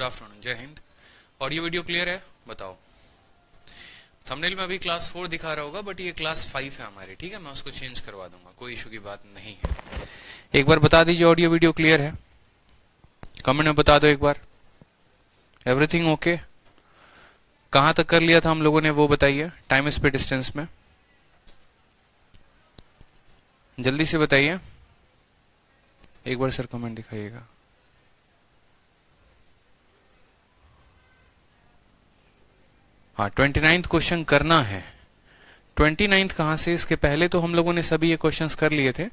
Afternoon, जय Hind. Audio video clear है? बताओ। थंबनेल में अभी क्लास 4 दिखा रहा होगा, बट ये क्लास 5 है हमारी, ठीक है। मैं उसको चेंज करवा दूंगा, कोई इशू की बात नहीं है। एक बार बता दीजिए ऑडियो वीडियो क्लियर है, कमेंट में बता दो एक बार। Everything okay? कहां तक कर लिया था हम लोगों ने वो बताइए, टाइम स्पीड डिस्टेंस में, जल्दी से बताइए। एक बार सर कमेंट दिखाइएगा। हाँ, 29th क्वेश्चन करना है। 29th कहां से? इसके पहले तो हम लोगों ने सभी ये क्वेश्चंस कर लिए थे,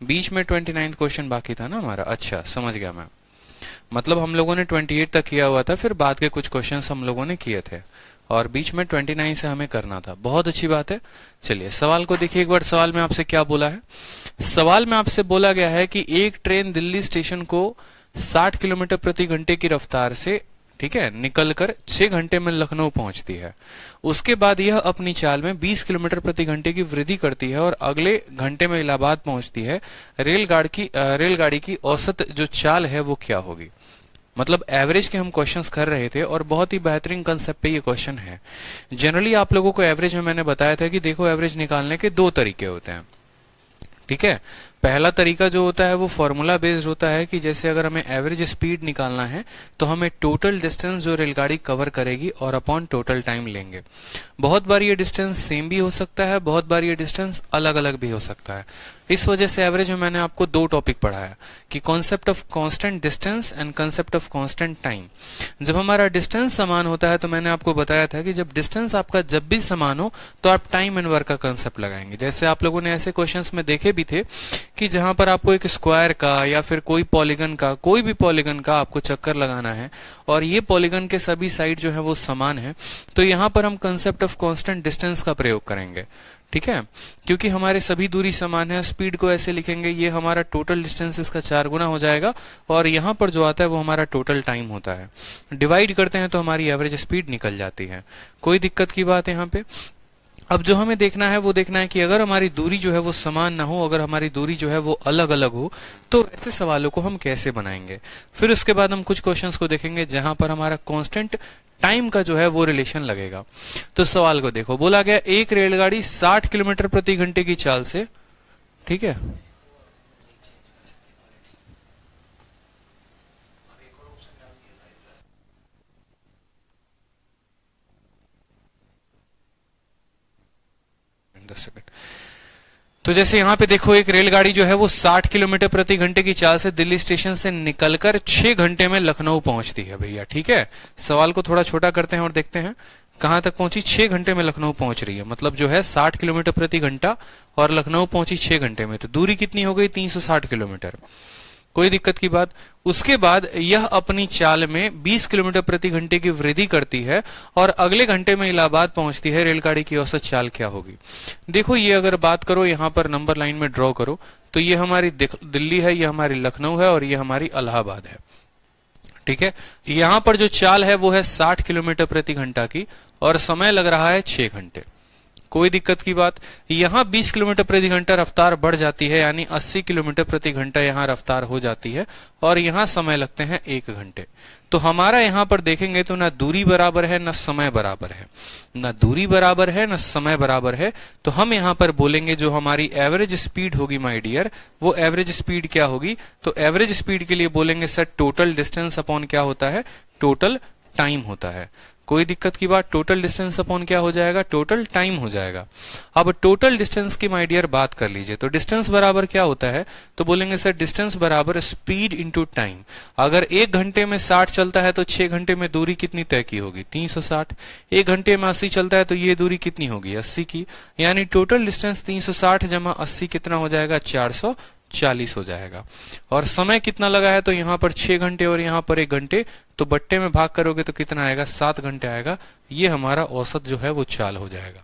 बीच में 29th क्वेश्चन बाकी था ना हमारा। अच्छा, समझ गया मैं। मतलब हम लोगों ने 28 तक किया हुआ था, फिर बाद के कुछ क्वेश्चंस हम लोगों ने किए थे और बीच में 29 से हमें करना था। बहुत अच्छी बात है। चलिए सवाल को देखिए एक बार। सवाल में आपसे क्या बोला है? सवाल में आपसे बोला गया है कि एक ट्रेन दिल्ली स्टेशन को 60 किलोमीटर प्रति घंटे की रफ्तार से, ठीक है, निकलकर 6 घंटे में लखनऊ पहुंचती है। उसके बाद यह अपनी चाल में 20 किलोमीटर प्रति घंटे की वृद्धि करती है और अगले घंटे में इलाहाबाद पहुंचती है। रेलगाड़ी की औसत जो चाल है वो क्या होगी? मतलब एवरेज के हम क्वेश्चंस कर रहे थे और बहुत ही बेहतरीन कंसेप्ट पे ये क्वेश्चन है। जनरली आप लोगों को एवरेज में मैंने बताया था कि देखो, एवरेज निकालने के 2 तरीके होते हैं, ठीक है। पहला तरीका जो होता है वो फॉर्मूला बेस्ड होता है कि जैसे अगर हमें एवरेज स्पीड निकालना है तो हमें टोटल डिस्टेंस जो रेलगाड़ी कवर करेगी और अपॉन टोटल टाइम लेंगे। बहुत बार ये डिस्टेंस सेम भी हो सकता है, बहुत बार ये डिस्टेंस अलग अलग भी हो सकता है। इस वजह से एवरेज में मैंने आपको 2 टॉपिक पढ़ाया कि concept of constant distance and concept of constant time. जब हमारा डिस्टेंस समान होता है तो मैंने आपको बताया था कि जब डिस्टेंस आपका जब भी समान हो तो आप टाइम एंड वर्क का कंसेप्ट लगाएंगे। जैसे आप लोगों ने ऐसे क्वेश्चंस में देखे भी थे कि जहां पर आपको एक स्क्वायर का या फिर कोई पॉलीगन का, कोई भी पॉलीगन का आपको चक्कर लगाना है और ये पॉलीगन के सभी साइड जो है वो समान है, तो यहां पर हम कंसेप्ट ऑफ कांस्टेंट डिस्टेंस का प्रयोग करेंगे, ठीक है। क्योंकि हमारे सभी दूरी समान है, स्पीड को ऐसे लिखेंगे, ये हमारा टोटल डिस्टेंस इसका 4 गुना हो जाएगा और यहां पर जो आता है वो हमारा टोटल टाइम होता है। डिवाइड करते हैं तो हमारी एवरेज स्पीड निकल जाती है। कोई दिक्कत की बात है यहाँ पे? अब जो हमें देखना है वो देखना है कि अगर हमारी दूरी जो है वो समान ना हो, अगर हमारी दूरी जो है वो अलग अलग हो, तो ऐसे सवालों को हम कैसे बनाएंगे। फिर उसके बाद हम कुछ क्वेश्चंस को देखेंगे जहां पर हमारा कांस्टेंट टाइम का जो है वो रिलेशन लगेगा। तो सवाल को देखो, बोला गया एक रेलगाड़ी 60 किलोमीटर प्रति घंटे की चाल से, ठीक है, तो जैसे यहां पे देखो एक रेलगाड़ी जो है वो 60 किलोमीटर प्रति घंटे की चाल से दिल्ली स्टेशन से निकलकर 6 घंटे में लखनऊ पहुंचती है भैया, ठीक है। सवाल को थोड़ा छोटा करते हैं और देखते हैं कहां तक पहुंची। 6 घंटे में लखनऊ पहुंच रही है, मतलब जो है 60 किलोमीटर प्रति घंटा और लखनऊ पहुंची 6 घंटे में, तो दूरी कितनी हो गई? 360 किलोमीटर। कोई दिक्कत की बात? उसके बाद यह अपनी चाल में 20 किलोमीटर प्रति घंटे की वृद्धि करती है और अगले घंटे में इलाहाबाद पहुंचती है। रेलगाड़ी की औसत चाल क्या होगी? देखो, ये अगर बात करो यहां पर नंबर लाइन में ड्रॉ करो तो ये हमारी दिल्ली है, ये हमारी लखनऊ है और ये हमारी इलाहाबाद है, ठीक है। यहां पर जो चाल है वो है 60 किलोमीटर प्रति घंटा की और समय लग रहा है 6 घंटे। कोई दिक्कत की बात? यहां 20 किलोमीटर प्रति घंटा रफ्तार बढ़ जाती है, यानी 80 किलोमीटर प्रति घंटा यहां रफ्तार हो जाती है और यहां समय लगते हैं 1 घंटे। तो हमारा यहां पर देखेंगे तो ना दूरी बराबर है ना समय बराबर है, ना दूरी बराबर है ना समय बराबर है। तो हम यहां पर बोलेंगे जो हमारी एवरेज स्पीड होगी माय डियर, वो एवरेज स्पीड क्या होगी? तो एवरेज स्पीड के लिए बोलेंगे सर टोटल डिस्टेंस अपॉन क्या होता है? टोटल टाइम होता है। कोई दिक्कत की बात? टोटल डिस्टेंस अपॉन क्या हो जाएगा? टोटल टाइम हो जाएगा। अब टोटल डिस्टेंस की माय डियर बात कर लीजिए, तो डिस्टेंस बराबर क्या होता है? तो बोलेंगे सर डिस्टेंस बराबर स्पीड इंटू टाइम। अगर 1 घंटे में 60 चलता है तो 6 घंटे में दूरी कितनी तय की होगी? 360। 1 घंटे में 80 चलता है तो ये दूरी कितनी होगी? 80 की। यानी टोटल डिस्टेंस 360 जमा 80 कितना हो जाएगा? 440 हो जाएगा। और समय कितना लगा है? तो यहां पर 6 घंटे और यहां पर 1 घंटे, तो बट्टे में भाग करोगे तो कितना आएगा? 7 घंटे आएगा। ये हमारा औसत जो है वो चाल हो जाएगा।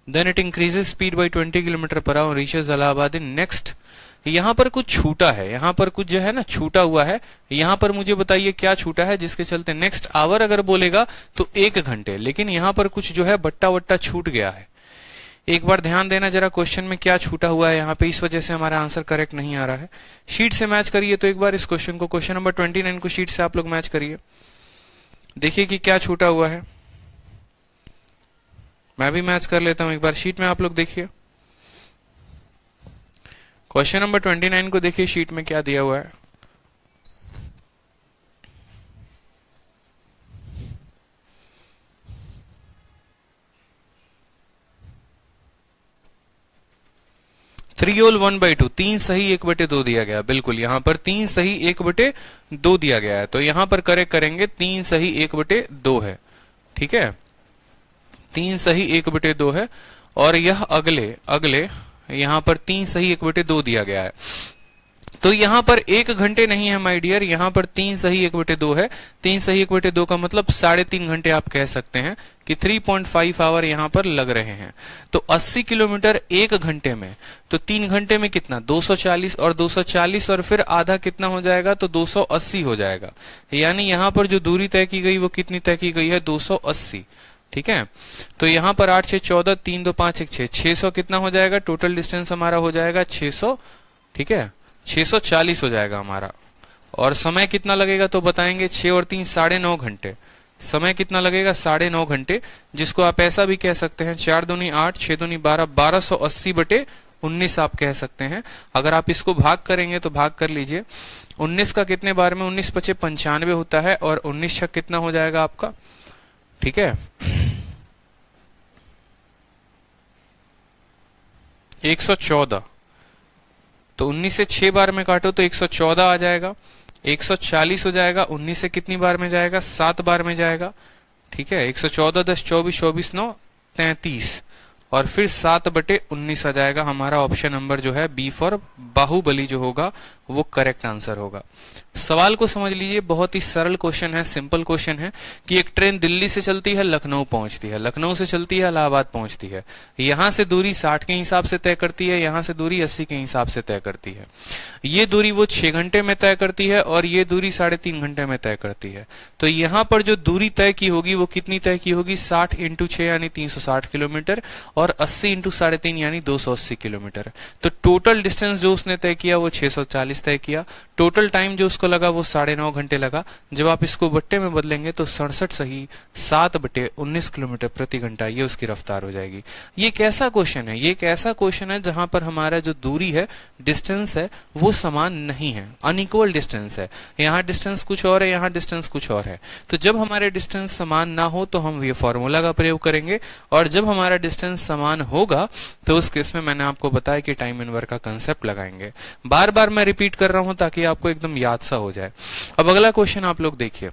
Then it increases speed by 20 kilometre per hour reaches Allahabad in next. यहां पर कुछ छूटा है, यहां पर कुछ जो है ना छूटा हुआ है। यहां पर मुझे बताइए क्या छूटा है जिसके चलते नेक्स्ट आवर अगर बोलेगा तो 1 घंटे, लेकिन यहां पर कुछ जो है बट्टा वट्टा छूट गया है। एक बार ध्यान देना जरा क्वेश्चन में क्या छूटा हुआ है यहाँ पे, इस वजह से हमारा आंसर करेक्ट नहीं आ रहा है। शीट से मैच करिए तो एक बार इस क्वेश्चन को, क्वेश्चन नंबर 29 को शीट से आप लोग मैच करिए, देखिए कि क्या छूटा हुआ है। मैं भी मैच कर लेता हूं एक बार, शीट में आप लोग देखिए क्वेश्चन नंबर 29 को, देखिए शीट में क्या दिया हुआ है। त्रियोल 1/2, 3 सही 1/2 दिया गया, बिल्कुल यहाँ पर 3 सही 1/2 दिया गया है, तो यहां पर करेक्ट करेंगे 3 सही 1/2 है, ठीक है, 3 सही 1/2 है। और यह अगले यहां पर 3 सही 1/2 दिया गया है, तो यहां पर 1 घंटे नहीं है माय डियर, यहां पर 3 सही 1/2 है। 3 सही 1/2 का मतलब 3.5 घंटे आप कह सकते हैं कि 3.5 आवर यहां पर लग रहे हैं। तो 80 किलोमीटर 1 घंटे में, तो 3 घंटे में कितना 240, और 240 और फिर आधा कितना हो जाएगा, तो 280 हो जाएगा। यानी यहां पर जो दूरी तय की गई वो कितनी तय की गई है, 280, ठीक है। तो यहां पर 8 6 14, 3 2 5 1 6, 600 कितना हो जाएगा, टोटल डिस्टेंस हमारा हो जाएगा 600, ठीक है, 640 हो जाएगा हमारा। और समय कितना लगेगा तो बताएंगे, 6 और 3 9.5 घंटे, समय कितना लगेगा 9.5 घंटे, जिसको आप ऐसा भी कह सकते हैं 4 दूनी 8, 6 दूनी 12, 1280/19 आप कह सकते हैं। अगर आप इसको भाग करेंगे तो भाग कर लीजिए, 19 का कितने बार में, 19 × 5 = 95 होता है, और 19 छक कितना हो जाएगा आपका, ठीक है, 114। तो 19 से 6 बार में काटो तो 114 आ जाएगा, 140 हो जाएगा। 19 से कितनी बार में जाएगा, 7 बार में जाएगा, ठीक है, 114 10 24 24 9 33, और फिर 7/19 आ जाएगा। हमारा ऑप्शन नंबर जो है बी फॉर बाहुबली जो होगा वो करेक्ट आंसर होगा। सवाल को समझ लीजिए, बहुत ही सरल क्वेश्चन है, सिंपल क्वेश्चन है कि एक ट्रेन दिल्ली से चलती है, लखनऊ पहुंचती है, लखनऊ से चलती है, इलाहाबाद पहुंचती है। यहां से दूरी 60 के हिसाब से तय करती है, यहां से दूरी 80 के हिसाब से तय करती है। ये दूरी वो 6 घंटे में तय करती है, और ये दूरी 3.5 घंटे में तय करती है। तो यहां पर जो दूरी तय की होगी वो कितनी तय की होगी, 60 × 6 यानी 360 किलोमीटर, और 80 × 3.5 यानी 280 किलोमीटर। तो टोटल डिस्टेंस जो उसने तय किया वो 640 तय किया। टोटल टाइम जो उसको लगा वो 9.5 घंटे लगा। जब आप इसको बट्टे में बदलेंगे तो 67 सही 7/19 किलोमीटर प्रति घंटा ये उसकी रफ्तार हो जाएगी। ये कैसा क्वेश्चन है, ये एक ऐसा क्वेश्चन है जहां पर हमारा जो दूरी है, डिस्टेंस है, वो समान नहीं है, अनइक्वल डिस्टेंस है। यहाँ डिस्टेंस कुछ और है, यहाँ डिस्टेंस कुछ और है। तो जब हमारे डिस्टेंस समान ना हो तो हम ये फॉर्मूला का प्रयोग करेंगे, और जब हमारा डिस्टेंस समान होगा तो उस केस में मैंने आपको बताया कि टाइम इनवर्स का कंसेप्ट लगाएंगे। बार बार मैं रिपीट कर रहा हूं ताकि आपको एकदम याद सा हो जाए। अब अगला क्वेश्चन आप लोग देखिए,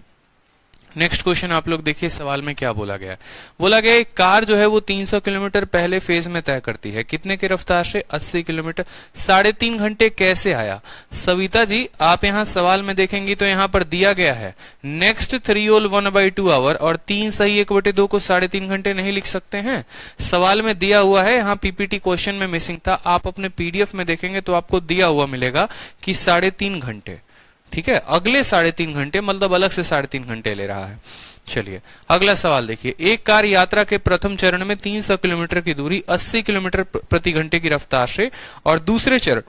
नेक्स्ट क्वेश्चन आप लोग देखिए, सवाल में क्या बोला गया है। बोला गया एक कार जो है वो 300 किलोमीटर पहले फेज में तय करती है, कितने की रफ्तार से, 80 किलोमीटर, 3.5 घंटे कैसे आया। सविता जी आप यहाँ सवाल में देखेंगी तो यहाँ पर दिया गया है नेक्स्ट 3 होल 1/2 आवर, और 3 सही 1/2 को 3.5 घंटे नहीं लिख सकते हैं। सवाल में दिया हुआ है, यहाँ पीपीटी क्वेश्चन में मिसिंग था। आप अपने पीडीएफ में देखेंगे तो आपको दिया हुआ मिलेगा कि 3.5 घंटे, ठीक है, अगले 3.5 घंटे, मतलब अलग से 3.5 घंटे ले रहा है। चलिए अगला सवाल देखिए, एक कार यात्रा के प्रथम चरण में 300 किलोमीटर की दूरी 80 किलोमीटर प्रति घंटे की रफ्तार से, और दूसरे चरण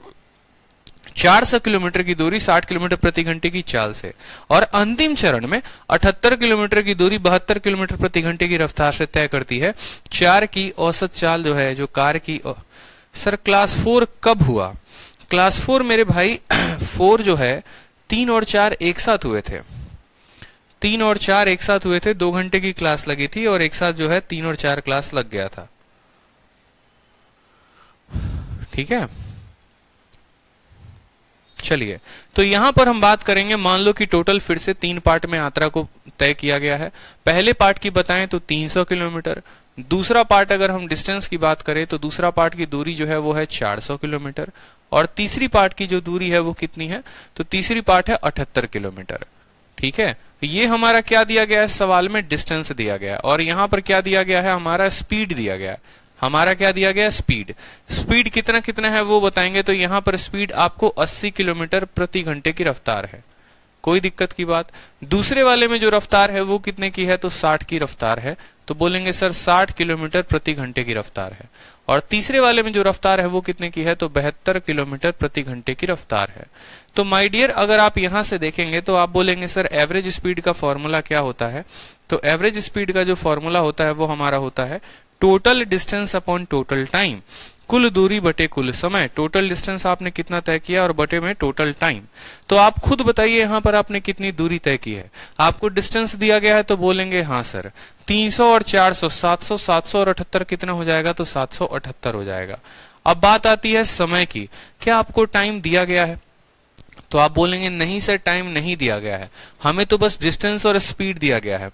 400 किलोमीटर की दूरी 60 किलोमीटर प्रति घंटे की चाल से, और अंतिम चरण में 78 किलोमीटर की दूरी 72 किलोमीटर प्रति घंटे की रफ्तार से तय करती है। 4 की औसत चाल जो है, जो कार की, सर क्लास 4 कब हुआ। क्लास 4 मेरे भाई 4 जो है 3 और 4 एक साथ हुए थे, 3 और 4 एक साथ हुए थे, 2 घंटे की क्लास लगी थी, और एक साथ जो है 3 और 4 क्लास लग गया था, ठीक है। चलिए तो यहां पर हम बात करेंगे, मान लो कि टोटल फिर से 3 पार्ट में यात्रा को तय किया गया है। पहले पार्ट की बताएं तो 300 किलोमीटर, दूसरा पार्ट अगर हम डिस्टेंस की बात करें तो दूसरा पार्ट की दूरी जो है वो है 400 किलोमीटर, और तीसरी पार्ट की जो दूरी है वो कितनी है, तो तीसरी पार्ट है 78 किलोमीटर, ठीक है। ये हमारा क्या दिया गया है, सवाल में डिस्टेंस दिया गया है, और यहां पर क्या दिया गया है, हमारा स्पीड दिया गया है। हमारा क्या दिया गया, स्पीड। स्पीड कितना कितना है वो बताएंगे, तो यहां पर स्पीड आपको 80 किलोमीटर प्रति घंटे की रफ्तार है, कोई दिक्कत की बात। दूसरे वाले में जो रफ्तार है वो कितने की है, तो 60 की रफ्तार है, तो बोलेंगे सर 60 किलोमीटर प्रति घंटे की रफ्तार है। और तीसरे वाले में जो रफ्तार है वो कितने की है, तो 72 किलोमीटर प्रति घंटे की रफ्तार है। तो माय डियर अगर आप यहां से देखेंगे तो आप बोलेंगे सर एवरेज स्पीड का फॉर्मूला क्या होता है। तो एवरेज स्पीड का जो फॉर्मूला होता है वो हमारा होता है total distance upon total time, कुल दूरी बटे कुल समय। टोटल डिस्टेंस आपने कितना तय किया और बटे में टोटल टाइम। तो आप खुद बताइए यहाँ पर आपने कितनी दूरी तय की है। आपको डिस्टेंस दिया गया है तो बोलेंगे हाँ सर 300 और 400 700, 700 और 78 कितना हो जाएगा, तो 778 हो जाएगा। अब बात आती है समय की, क्या आपको टाइम दिया गया है। तो आप बोलेंगे नहीं सर टाइम नहीं दिया गया है, हमें तो बस डिस्टेंस और स्पीड दिया गया है।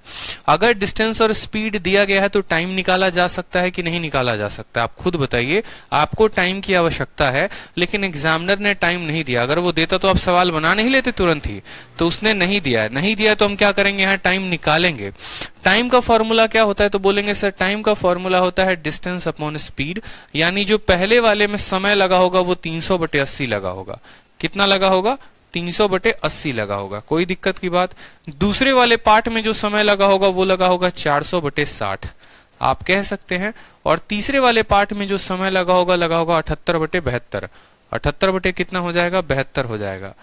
अगर डिस्टेंस और स्पीड दिया गया है तो टाइम निकाला जा सकता है कि नहीं निकाला जा सकता, आप खुद बताइए। आपको टाइम की आवश्यकता है लेकिन एग्जामिनर ने टाइम नहीं दिया। अगर वो देता तो आप सवाल बना नहीं लेते तुरंत ही, तो उसने नहीं दिया है। नहीं दिया तो हम क्या करेंगे, यहाँ टाइम निकालेंगे। टाइम का फॉर्मूला क्या होता है, तो बोलेंगे सर टाइम का फॉर्मूला होता है डिस्टेंस अपॉन स्पीड, यानी जो पहले वाले में समय लगा होगा वो 300/80 लगा होगा। कितना लगा होगा, 300/80 लगा होगा, कोई दिक्कत की बात। दूसरे वाले पार्ट में जो समय लगा होगा वो लगा होगा 400/60 आप कह सकते हैं। और तीसरे वाले पार्ट में जो समय लगा होगा 78/72। 78 बटे कितना हो जाएगा, 72 हो जाएगा।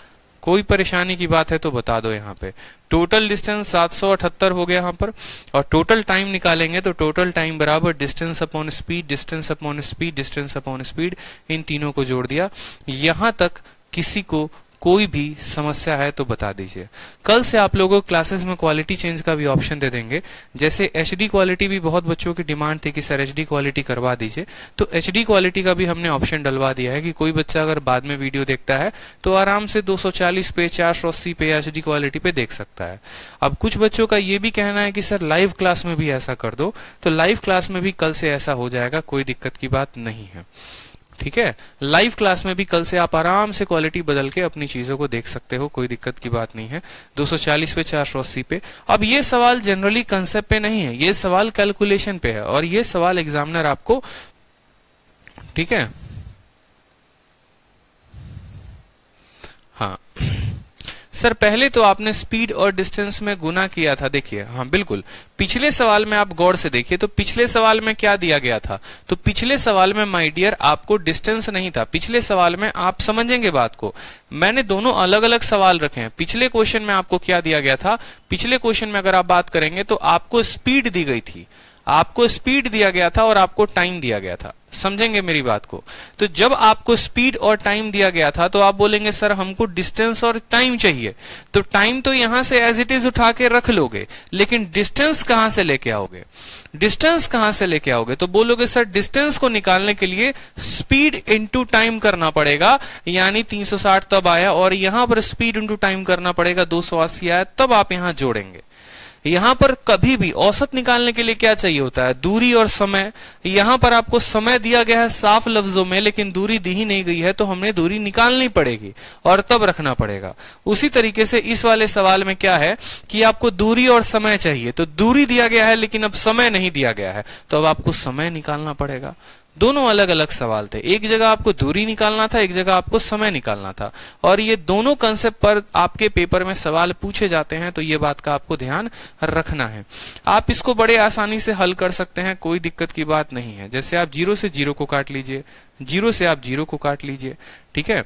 कोई परेशानी की बात है तो बता दो। यहाँ पे टोटल डिस्टेंस 778 हो गया यहाँ पर, और टोटल टाइम निकालेंगे तो टोटल टाइम बराबर distance upon speed, distance upon speed, distance upon speed, इन तीनों को जोड़ दिया। यहां तक किसी को कोई भी समस्या है तो बता दीजिए। कल से आप लोगों को क्लासेस में क्वालिटी चेंज का भी ऑप्शन दे देंगे। जैसे एचडी क्वालिटी भी बहुत बच्चों की डिमांड थी कि सर एचडी क्वालिटी करवा दीजिए, तो एचडी क्वालिटी का भी हमने ऑप्शन डलवा दिया है कि कोई बच्चा अगर बाद में वीडियो देखता है तो आराम से 240 पे, 480 पे एचडी क्वालिटी पे देख सकता है। अब कुछ बच्चों का ये भी कहना है कि सर लाइव क्लास में भी ऐसा कर दो, तो लाइव क्लास में भी कल से ऐसा हो जाएगा, कोई दिक्कत की बात नहीं है। ठीक है, लाइव क्लास में भी कल से आप आराम से क्वालिटी बदल के अपनी चीजों को देख सकते हो, कोई दिक्कत की बात नहीं है। 240 पे, 480 पे। अब ये सवाल जनरली कंसेप्ट पे नहीं है, ये सवाल कैलकुलेशन पे है, और ये सवाल एग्जामिनर आपको, ठीक है, हाँ सर पहले तो आपने स्पीड और डिस्टेंस में गुना किया था। देखिए हाँ बिल्कुल, पिछले सवाल में आप गौर से देखिए तो पिछले सवाल में क्या दिया गया था, तो पिछले सवाल में माय डियर आपको डिस्टेंस नहीं था। पिछले सवाल में आप समझेंगे बात को, मैंने दोनों अलग अलग सवाल रखे हैं। पिछले क्वेश्चन में आपको क्या दिया गया था, पिछले क्वेश्चन में अगर आप बात करेंगे तो आपको स्पीड दी गई थी, आपको स्पीड दिया गया था और आपको टाइम दिया गया था। समझेंगे मेरी बात को। तो जब आपको स्पीड और टाइम दिया गया था तो आप बोलेंगे सर हमको डिस्टेंस और टाइम चाहिए, तो टाइम तो यहां से एज इट इज उठा के रख लोगे, लेकिन डिस्टेंस कहां से लेके आओगे, डिस्टेंस कहां से लेके आओगे, तो बोलोगे सर डिस्टेंस को निकालने के लिए स्पीड इंटू टाइम करना पड़ेगा, यानी 360 तब आया, और यहां पर स्पीड इंटू टाइम करना पड़ेगा 280 आया, तब आप यहां जोड़ेंगे। यहां पर कभी भी औसत निकालने के लिए क्या चाहिए होता है, दूरी और समय। यहां पर आपको समय दिया गया है साफ लफ्जों में, लेकिन दूरी दी ही नहीं गई है, तो हमने दूरी निकालनी पड़ेगी और तब रखना पड़ेगा। उसी तरीके से इस वाले सवाल में क्या है कि आपको दूरी और समय चाहिए, तो दूरी दिया गया है लेकिन अब समय नहीं दिया गया है, तो अब आपको समय निकालना पड़ेगा। दोनों अलग अलग सवाल थे, एक जगह आपको दूरी निकालना था, एक जगह आपको समय निकालना था, और ये दोनों कंसेप्ट पर आपके पेपर में सवाल पूछे जाते हैं, तो ये बात का आपको ध्यान रखना है। आप इसको बड़े आसानी से हल कर सकते हैं, कोई दिक्कत की बात नहीं है। जैसे आप 0 से 0 को काट लीजिए, 0 से आप 0 को काट लीजिए, ठीक है।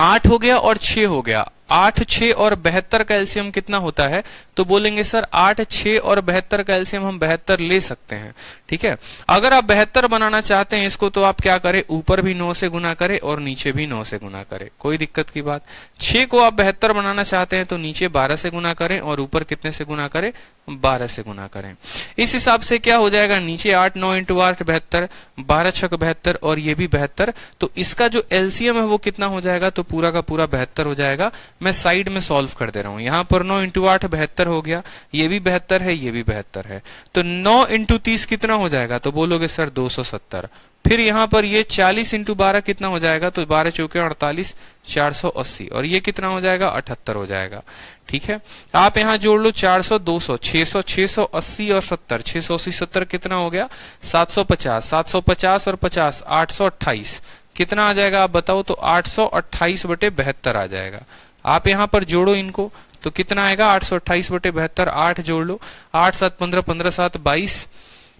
8 हो गया और 6 हो गया, 8, 6 और 72 का एलसीएम कितना होता है, तो बोलेंगे सर 8, 6 और 72 का एलसीएम हम 72 ले सकते हैं, ठीक है। अगर आप 72 बनाना चाहते हैं इसको, तो आप क्या करें, ऊपर भी 9 से गुना करें और नीचे भी 9 से गुना करें, कोई दिक्कत की बात। 6 को आप 72 बनाना चाहते हैं तो नीचे 12 से गुना करें और ऊपर कितने से गुना करें, 12 से गुना करें। इस हिसाब से क्या हो जाएगा, नीचे 8, 9 इंटू 8 72, 12 6 72 और ये भी 72, तो इसका जो एलसीएम है वो कितना हो जाएगा, तो पूरा का पूरा 72 हो जाएगा। मैं साइड में सॉल्व कर दे रहा हूं, यहां पर 9 इंटू 8 72 हो गया, ये भी 72 है, ये भी 72 है, तो 9 इंटू 30 कितना हो जाएगा, तो बोलोगे सर 270। फिर यहां पर ये 40 इंटू 12 कितना हो जाएगा, तो 12 चौके 48, 480, और ये कितना हो जाएगा, 78 हो जाएगा, ठीक है। आप यहां जोड़ लो 400, 200, 600, 680 और 70, 680 70 कितना हो गया, 750, 750 और 50, 828 कितना आ जाएगा, आप बताओ, तो 828/72 आ जाएगा। आप यहां पर जोड़ो इनको, तो कितना आएगा 828/72, 8 जोड़ लो, 8 7 15, 15 7 22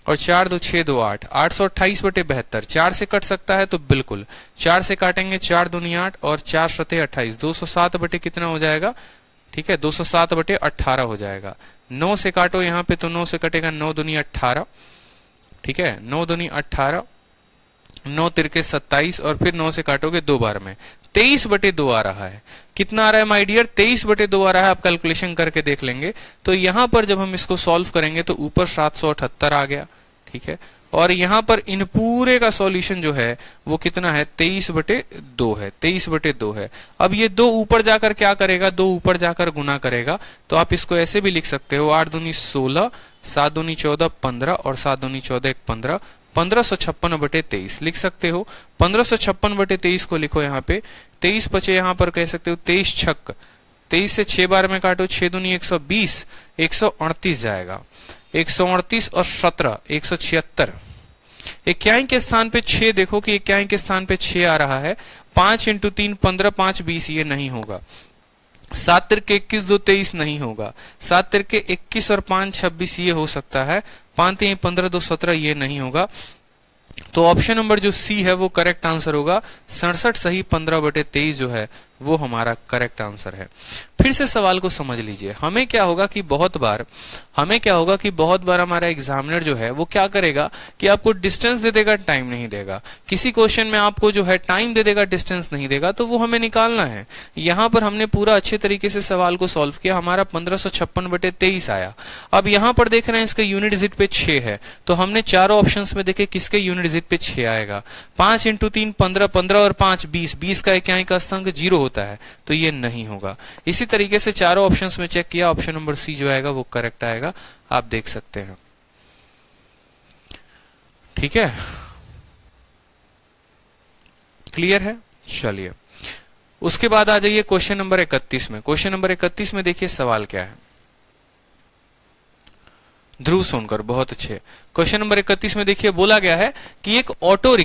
और 4 2 6 2 8, 828/72। 4 से कट सकता है तो बिल्कुल 4 से काटेंगे, 4 दूनी 8 और 4 सते 28, 207 बटे कितना हो जाएगा, ठीक है 207/18 हो जाएगा। 9 से काटो यहाँ पे तो 9 से कटेगा, 9 दूनी 18, ठीक है 9 दूनी 18, 9 तिरके 27 और फिर 9 से काटोगे 2 बार में 23/2 आ रहा है। कितना आ रहा है माय डियर, 23/2 आ रहा है। आप कैलकुलेशन करके देख लेंगे। तो यहां पर जब हम इसको सॉल्व करेंगे तो ऊपर 778 आ गया, ठीक है, और यहां पर इन पूरे का सॉल्यूशन जो है वो कितना है 23/2 है, 23/2 है। अब ये 2 ऊपर जाकर क्या करेगा, 2 ऊपर जाकर गुना करेगा। तो आप इसको ऐसे भी लिख सकते हो 8 दूनी 16, 7 दूनी 14, 15 और 7 दूनी 14 15, 1556/23 लिख सकते हो। 1556/23 को लिखो यहाँ पे। 23 बचे यहाँ पर कह सकते हो 23 छक्क, 23 से 6 बार में काटो, 6 दूनी 120, 138 जाएगा, 138 और 17 176। इक्याई के स्थान पे 6 देखो कि इक्याई के स्थान पे 6 आ रहा है। 5 × 3 15, 5 20 ये नहीं होगा। 7 तिरके 21 2 23 नहीं होगा। 7 तिरके 21 और 5 26 ये हो सकता है। 5 3 15 2 17 ये नहीं होगा। तो ऑप्शन नंबर जो सी है वो करेक्ट आंसर होगा। 67 सही 15/23 जो है वो हमारा करेक्ट आंसर है। फिर से सवाल को समझ लीजिए। हमें क्या होगा कि बहुत बार हमारा एग्जामिनर जो है वो क्या करेगा कि आपको डिस्टेंस दे देगा, टाइम नहीं देगा। किसी क्वेश्चन में आपको जो है टाइम दे देगा, डिस्टेंस नहीं देगा, तो वो हमें निकालना है। यहां पर हमने पूरा अच्छे तरीके से सवाल को सॉल्व किया, हमारा 1556/23 आया। अब यहां पर देख रहे हैं इसका यूनिट डिजिट पे 6 है, तो हमने चारों ऑप्शंस में देखे किसके यूनिट डिजिट पे 6 आएगा। 5 × 3 15, 15 और 5 20, 20 का इक्याई का स्थानांक 0 होता है, तो ये नहीं होगा। इसी तरीके से चारों ऑप्शंस में चेक किया, ऑप्शन नंबर सी जो आएगा वो करेक्ट आएगा, आप देख सकते हैं। ठीक है, क्लियर है। चलिए उसके बाद आ जाइए क्वेश्चन नंबर 31 में। क्वेश्चन नंबर 31 में देखिए सवाल क्या है। ध्रुव सोनकर, बहुत अच्छे। क्वेश्चन नंबर 31 में देखिए बोला गया है कि एक ऑटो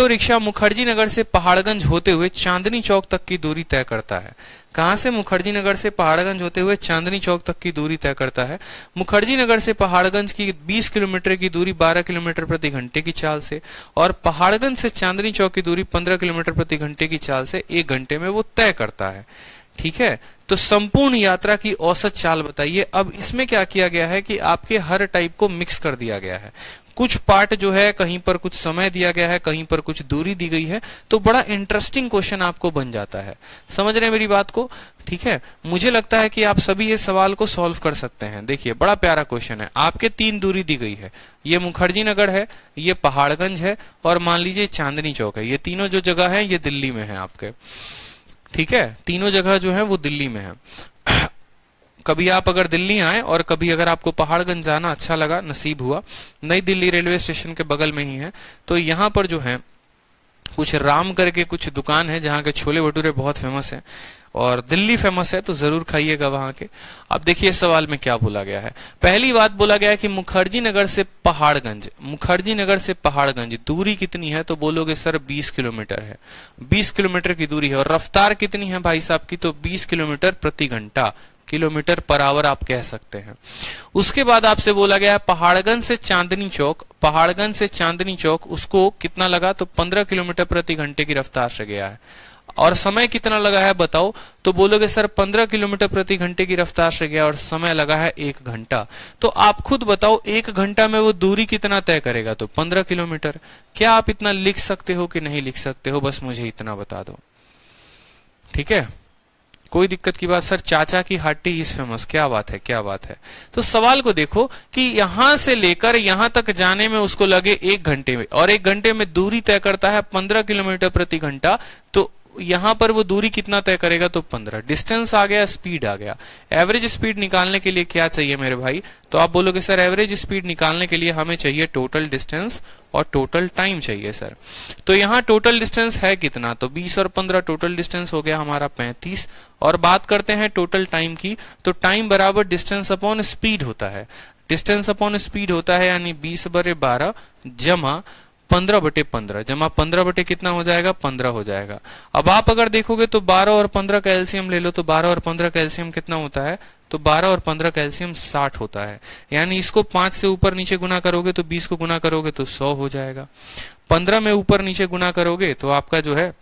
रिक्शा मुखर्जी नगर से पहाड़गंज होते हुए चांदनी चौक तक की दूरी तय करता है। कहां से? मुखर्जी नगर से पहाड़गंज होते हुए चांदनी चौक तक की दूरी तय करता है। मुखर्जी नगर से पहाड़गंज की 20 किलोमीटर की दूरी 12 किलोमीटर प्रति घंटे की चाल से और पहाड़गंज से चांदनी चौक की दूरी 15 किलोमीटर प्रति घंटे की चाल से 1 घंटे में वो तय करता है। ठीक है, तो संपूर्ण यात्रा की औसत चाल बताइए। अब इसमें क्या किया गया है कि आपके हर टाइप को मिक्स कर दिया गया है। कुछ पार्ट जो है कहीं पर कुछ समय दिया गया है, कहीं पर कुछ दूरी दी गई है, तो बड़ा इंटरेस्टिंग क्वेश्चन आपको बन जाता है। समझ रहे हैं मेरी बात को? ठीक है, मुझे लगता है कि आप सभी ये सवाल को सॉल्व कर सकते हैं। देखिए बड़ा प्यारा क्वेश्चन है। आपके 3 दूरी दी गई है, ये मुखर्जी नगर है, ये पहाड़गंज है और मान लीजिए चांदनी चौक है। ये तीनों जो जगह है ये दिल्ली में है आपके। ठीक है, तीनों जगह जो है वो दिल्ली में है। कभी आप अगर दिल्ली आए और कभी अगर आपको पहाड़गंज जाना अच्छा लगा, नसीब हुआ, नई दिल्ली रेलवे स्टेशन के बगल में ही है, तो यहाँ पर जो है कुछ राम करके कुछ दुकान है जहाँ के छोले भटूरे बहुत फेमस है और दिल्ली फेमस है, तो जरूर खाइएगा वहां के। अब देखिए सवाल में क्या बोला गया है। पहली बात बोला गया है कि मुखर्जी नगर से पहाड़गंज दूरी कितनी है, तो बोलोगे सर 20 किलोमीटर है। 20 किलोमीटर की दूरी है और रफ्तार कितनी है भाई साहब की, तो 20 किलोमीटर प्रति घंटा, किलोमीटर पर आवर आप कह सकते हैं। उसके बाद आपसे बोला गया है पहाड़गंज से चांदनी चौक उसको कितना लगा, तो 15 किलोमीटर प्रति घंटे की रफ्तार से गया है। और समय कितना लगा है बताओ, तो बोलोगे सर 15 किलोमीटर प्रति घंटे की रफ्तार से गया और समय लगा है 1 घंटा। तो आप खुद बताओ 1 घंटा में वो दूरी कितना तय करेगा, तो 15 किलोमीटर। क्या आप इतना लिख सकते हो कि नहीं लिख सकते हो, बस मुझे इतना बता दो। ठीक है, कोई दिक्कत की बात? सर चाचा की हाटी इज फेमस, क्या बात है, क्या बात है। तो सवाल को देखो कि यहां से लेकर यहां तक जाने में उसको लगे 1 घंटे में और 1 घंटे में दूरी तय करता है 15 किलोमीटर प्रति घंटा। तो यहां पर वो दूरी कितना तय करेगा, तो 15। डिस्टेंस आ गया, स्पीड आ गया। एवरेज स्पीड निकालने के लिए क्या चाहिए मेरे भाई, तो आप बोलोगे सर एवरेज स्पीड निकालने के लिए हमें चाहिए टोटल डिस्टेंस और टोटल टाइम चाहिए सर। तो यहाँ टोटल डिस्टेंस है कितना, तो 20 और 15 टोटल डिस्टेंस हो गया हमारा 35। और बात करते हैं टोटल टाइम की, तो टाइम बराबर डिस्टेंस अपॉन स्पीड होता है। डिस्टेंस अपॉन स्पीड होता है यानी 20/12 जमा 15/15 जमा 15 बटे कितना हो जाएगा, 15 हो जाएगा। अब आप अगर देखोगे तो 12 और 15 का एलसीएम ले लो, तो 12 और 15 का एलसीएम कितना होता है, तो 12 और 15 का एलसीएम 60 होता है। यानी इसको 5 से ऊपर नीचे गुना करोगे तो 20 को गुना करोगे तो 100 हो जाएगा। 15 में ऊपर नीचे गुना करोगे तो आपका जो है,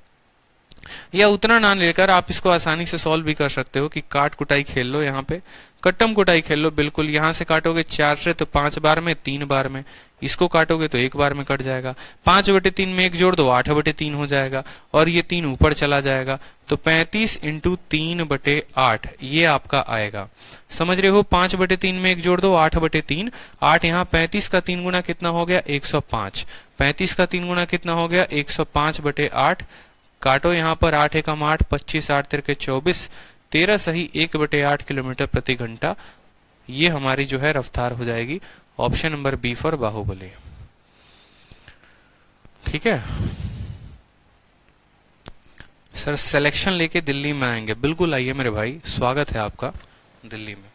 या उतना ना लेकर आप इसको आसानी से सॉल्व भी कर सकते हो कि काट कुटाई खेल लो, यहाँ पे कट्टम कुटाई खेल लो। बिल्कुल यहां से काटोगे 4 से तो 5 बार में, 3 बार में, इसको काटोगे तो 1 बार में कट जाएगा। 5/3 में 1 जोड़ दो 8/3 हो जाएगा, और ये 3 ऊपर चला जाएगा, तो 35 × 3/8 ये आपका आएगा। समझ रहे हो, 5/3 में 1 जोड़ दो 8/3, 8 यहाँ 35 का 3 गुना कितना हो गया, 105। 35 का 3 गुना कितना हो गया, 105/8। काटो यहाँ पर 8 एकम 8, 25 8 तिरके 24, 13 सही 1/8 किलोमीटर प्रति घंटा। ये हमारी जो है रफ्तार हो जाएगी। Option number B for Baahubali. ठीक है सर, सिलेक्शन लेके दिल्ली में आएंगे। बिल्कुल आइए मेरे भाई, स्वागत है आपका दिल्ली में।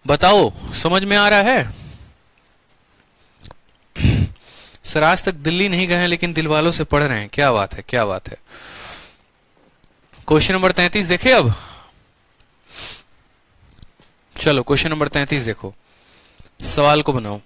बताओ समझ में आ रहा है? सर आज तक दिल्ली नहीं गए हैं लेकिन दिल वालों से पढ़ रहे हैं, क्या बात है, क्या बात है। क्वेश्चन नंबर 33 देखे अब। चलो क्वेश्चन नंबर 33 देखो, सवाल को बनाओ।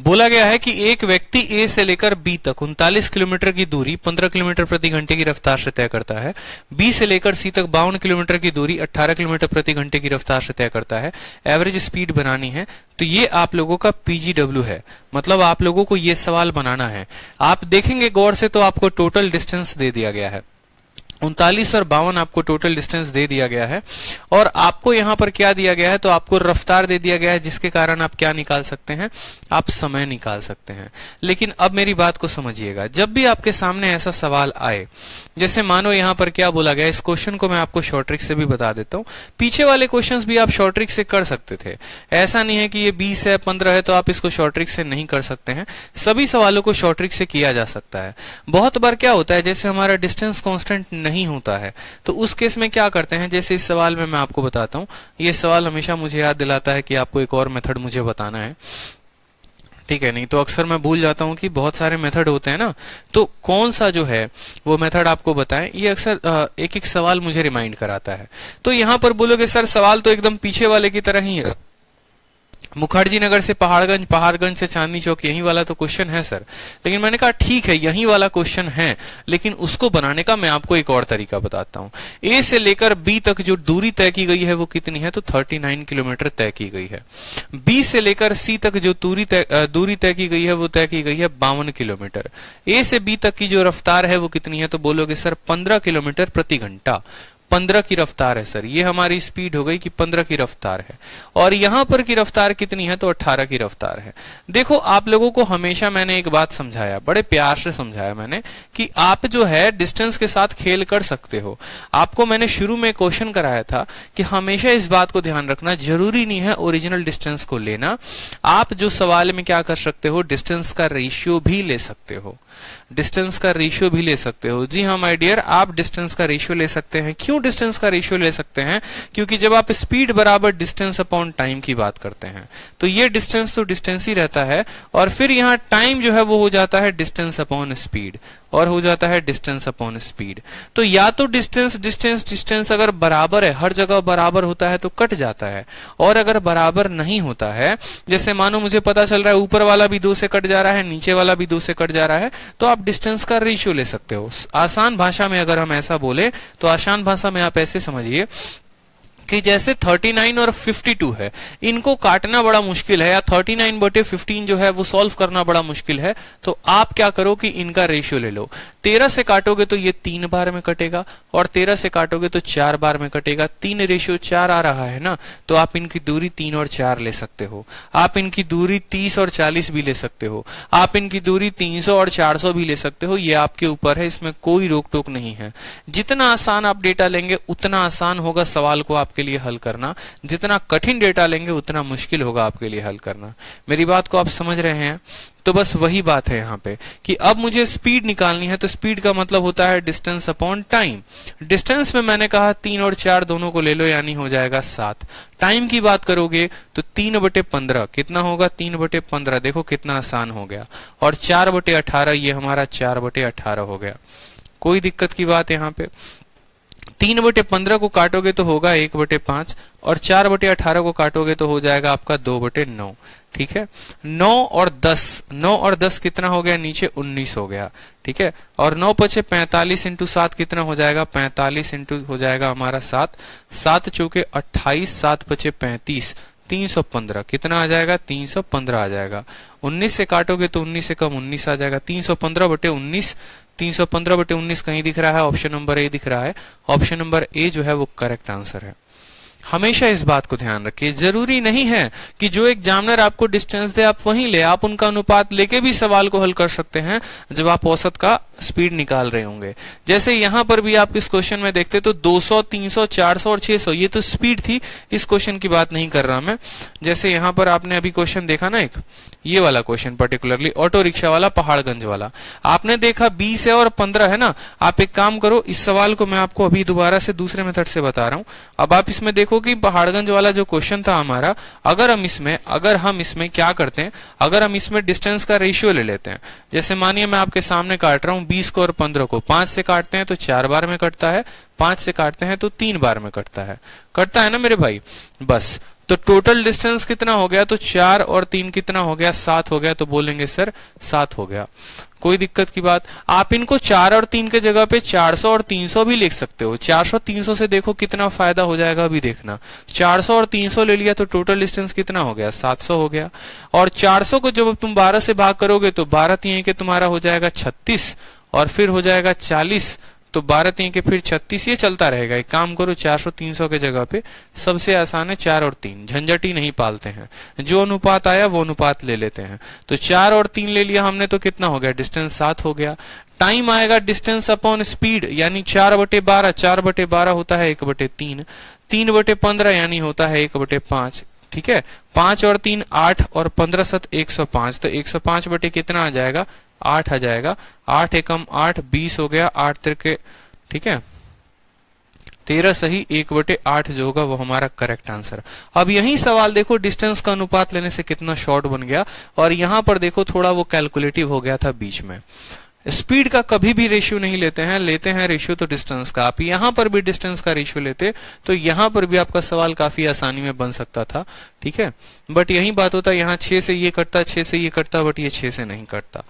बोला गया है कि एक व्यक्ति ए से लेकर बी तक 39 किलोमीटर की दूरी 15 किलोमीटर प्रति घंटे की रफ्तार से तय करता है। बी से लेकर सी तक 52 किलोमीटर की दूरी 18 किलोमीटर प्रति घंटे की रफ्तार से तय करता है। एवरेज स्पीड बनानी है। तो ये आप लोगों का पीजीडब्ल्यू है, मतलब आप लोगों को ये सवाल बनाना है। आप देखेंगे गौर से तो आपको टोटल डिस्टेंस दे दिया गया है, 39 और 52 आपको टोटल डिस्टेंस दे दिया गया है, और आपको यहां पर क्या दिया गया है, तो आपको रफ्तार दे दिया गया है, जिसके कारण आप क्या निकाल सकते हैं, आप समय निकाल सकते हैं। लेकिन अब मेरी बात को समझिएगा, जब भी आपके सामने ऐसा सवाल आए, जैसे मानो यहां पर क्या बोला गया, इस क्वेश्चन को मैं आपको शॉर्ट ट्रिक से भी बता देता हूं। पीछे वाले क्वेश्चंस भी आप शॉर्ट ट्रिक से कर सकते थे, ऐसा नहीं है कि ये 20 है 15 है तो आप इसको शॉर्ट ट्रिक से नहीं कर सकते हैं। सभी सवालों को शॉर्ट ट्रिक से किया जा सकता है। बहुत बार क्या होता है, जैसे हमारा डिस्टेंस कांस्टेंट नहीं होता है, तो उस केस में क्या करते हैं, जैसे इस सवाल में मैं आपको बताता हूं। ये सवाल हमेशा मुझे याद दिलाता है कि आपको एक और मेथड मुझे बताना है, ठीक है, नहीं तो अक्सर मैं भूल जाता हूं कि बहुत सारे मेथड होते हैं ना, तो कौन सा जो है वो मेथड आपको बताएं। ये अक्सर एक एक सवाल मुझे रिमाइंड कराता है। तो यहां पर बोलोगे सर सवाल तो एकदम पीछे वाले की तरह ही है, मुखर्जी नगर से पहाड़गंज, पहाड़गंज से चांदनी चौक, यही वाला तो क्वेश्चन है सर। लेकिन मैंने कहा ठीक है यही वाला क्वेश्चन है, लेकिन उसको बनाने का मैं आपको एक और तरीका बताता हूं। ए से लेकर बी तक जो दूरी तय की गई है वो कितनी है, तो 39 किलोमीटर तय की गई है। बी से लेकर सी तक जो दूरी तय की गई है वो तय की गई है 52 किलोमीटर। ए से बी तक की जो रफ्तार है वो कितनी है, तो बोलोगे सर 15 किलोमीटर प्रति घंटा। 15 की रफ्तार है सर, ये हमारी स्पीड हो गई कि 15 की रफ्तार है। और यहां पर की रफ्तार कितनी है, तो 18 की रफ्तार है। देखो आप लोगों को हमेशा मैंने एक बात समझाया, बड़े प्यार से समझाया मैंने, कि आप जो है डिस्टेंस के साथ खेल कर सकते हो। आपको मैंने शुरू में क्वेश्चन कराया था कि हमेशा इस बात को ध्यान रखना, जरूरी नहीं है ओरिजिनल डिस्टेंस को लेना। आप जो सवाल में क्या कर सकते हो, डिस्टेंस का रेशियो भी ले सकते हो, डिस्टेंस का रेशियो भी ले सकते हो। जी हाँ माय डियर, आप डिस्टेंस का रेशियो ले सकते हैं। क्यों डिस्टेंस का रेशियो ले सकते हैं, क्योंकि जब आप स्पीड बराबर डिस्टेंस अपॉन टाइम की बात करते हैं तो ये डिस्टेंस तो डिस्टेंस ही रहता है, और फिर यहाँ टाइम जो है वो हो जाता है डिस्टेंस अपॉन स्पीड, और हो जाता है डिस्टेंस अपॉन स्पीड। तो या तो डिस्टेंस डिस्टेंस डिस्टेंस अगर बराबर है, हर जगह बराबर होता है तो कट जाता है, और अगर बराबर नहीं होता है, जैसे मानो मुझे पता चल रहा है ऊपर वाला भी 2 से कट जा रहा है, नीचे वाला भी 2 से कट जा रहा है, तो आप डिस्टेंस का रेशियो ले सकते हो। आसान भाषा में अगर हम ऐसा बोले तो आसान भाषा में आप ऐसे समझिए कि जैसे 39 और 52 है, इनको काटना बड़ा मुश्किल है, या 39/15 जो है वो सॉल्व करना बड़ा मुश्किल है, तो आप क्या करो कि इनका रेशियो ले लो। 13 से काटोगे तो ये 3 बार में कटेगा, और 13 से काटोगे तो 4 बार में कटेगा। 3:4 आ रहा है ना, तो आप इनकी दूरी 3 और 4 ले सकते हो। आप इनकी दूरी 30 और 40 भी ले सकते हो। आप इनकी दूरी 300 और 400 भी ले सकते हो। ये आपके ऊपर है, इसमें कोई रोक टोक नहीं है। जितना आसान आप डेटा लेंगे उतना आसान होगा सवाल को आप आपके लिए हल करना, जितना कठिन डेटा लेंगे उतना मुश्किल होगा आपके लिए हल करना। मेरी बात को आप समझ रहे हैं? तो बस वही बात है यहाँ पे कि अब मुझे स्पीड निकालनी है, तो स्पीड का मतलब होता है डिस्टेंस अपॉन टाइम। डिस्टेंस में मैंने कहा 3 और 4 दोनों को ले लो, यानी हो जाएगा 7। टाइम की बात करोगे तो 3/15 कितना होगा? 3/15। देखो कितना आसान हो गया। और 4/18, ये हमारा 4/18 हो गया। कोई दिक्कत की बात यहाँ पे? 3/15 को काटोगे तो होगा 1/5 और 4/18 को काटोगे तो हो जाएगा आपका 2/9। ठीक है, 9 और 10 कितना हो गया? नीचे 19 हो गया। ठीक है, और 9 पचे 45 इंटू 7 कितना हो जाएगा? 45 इंटू हो जाएगा हमारा 7, 7 चौके 28, 7 पचे 35, 315 कितना आ जाएगा? 315 आ जाएगा। 19 से काटोगे तो 19 से कम 19 आ जाएगा। 315/19, 315/19 कहीं दिख रहा है? ऑप्शन नंबर ए दिख रहा है। ऑप्शन नंबर ए जो है वो करेक्ट आंसर है। हमेशा इस बात को ध्यान रखिए, जरूरी नहीं है कि जो एग्जामिनर आपको डिस्टेंस दे आप वहीं ले, आप उनका अनुपात लेके भी सवाल को हल कर सकते हैं जब आप औसत का स्पीड निकाल रहे होंगे। जैसे यहां पर भी आप इस क्वेश्चन में देखते तो 200, 300, 400 और 600 ये तो स्पीड थी, इस क्वेश्चन की बात नहीं कर रहा मैं। जैसे यहां पर आपने अभी क्वेश्चन देखा ना, एक ये वाला क्वेश्चन पर्टिकुलरली ऑटो रिक्शा वाला, पहाड़गंज वाला, आपने देखा 20 है और 15 है ना। आप एक काम करो, इस सवाल को मैं आपको अभी दोबारा से दूसरे मेथड से बता रहा हूं। अब आप इसमें देखो कि पहाड़गंज वाला जो क्वेश्चन था हमारा, अगर हम इसमें क्या करते हैं, अगर हम इसमें डिस्टेंस का रेशियो ले लेते हैं। जैसे मानिए मैं आपके सामने काट रहा हूं 20 को और 15 को, 5 से काटते हैं तो 4 बार में कटता है, 5 से काटते हैं तो 3 बार में कटता है ना मेरे भाई। बस, तो टोटल डिस्टेंस कितना हो गया? तो 4 और 3 कितना हो गया? 7 हो गया। तो बोलेंगे सर 7 हो गया। कोई दिक्कत की बात? आप इनको 4 और 3 के जगह पे 400 और 300 भी लिख सकते हो। 400 300 से देखो कितना फायदा हो जाएगा, अभी देखना। 400 और 300 ले लिया तो टोटल डिस्टेंस कितना हो गया? 700 हो गया। और 400 को जब तुम 12 से भाग करोगे तो 12 3 के तुम्हारा हो जाएगा 36 और फिर हो जाएगा 40, तो 12 3 के फिर 36, ये चलता रहेगा। एक काम करो, 400 300 के जगह पे सबसे आसान है 4 और 3, झंझट ही नहीं पालते हैं, जो अनुपात आया वो अनुपात ले लेते हैं। तो 4 और 3 ले लिया हमने तो कितना हो गया? डिस्टेंस 7 हो गया। टाइम आएगा डिस्टेंस अपॉन स्पीड, यानी 4/12, 4/12 होता है 1/3, 3/15 यानी होता है 1/5। ठीक है, 5 और 3 8 और 15 7 105, तो 105 बटे कितना आ जाएगा? 8 आ जाएगा। 8 एकम 8 20 हो गया, 8 तिरके, ठीक है 13 सही, 1/8 जो होगा वो हमारा करेक्ट आंसर। अब यही सवाल देखो, डिस्टेंस का अनुपात लेने से कितना शॉर्ट बन गया, और यहां पर देखो थोड़ा वो कैलकुलेटिव हो गया था बीच में। स्पीड का कभी भी रेशियो नहीं लेते हैं रेशियो तो डिस्टेंस का। आप यहां पर भी डिस्टेंस का रेशियो लेते तो यहां पर भी आपका सवाल काफी आसानी में बन सकता था। ठीक है, बट यही बात होता है, यहाँ 6 से ये कटता, 6 से ये कटता, बट ये 6 से नहीं कटता।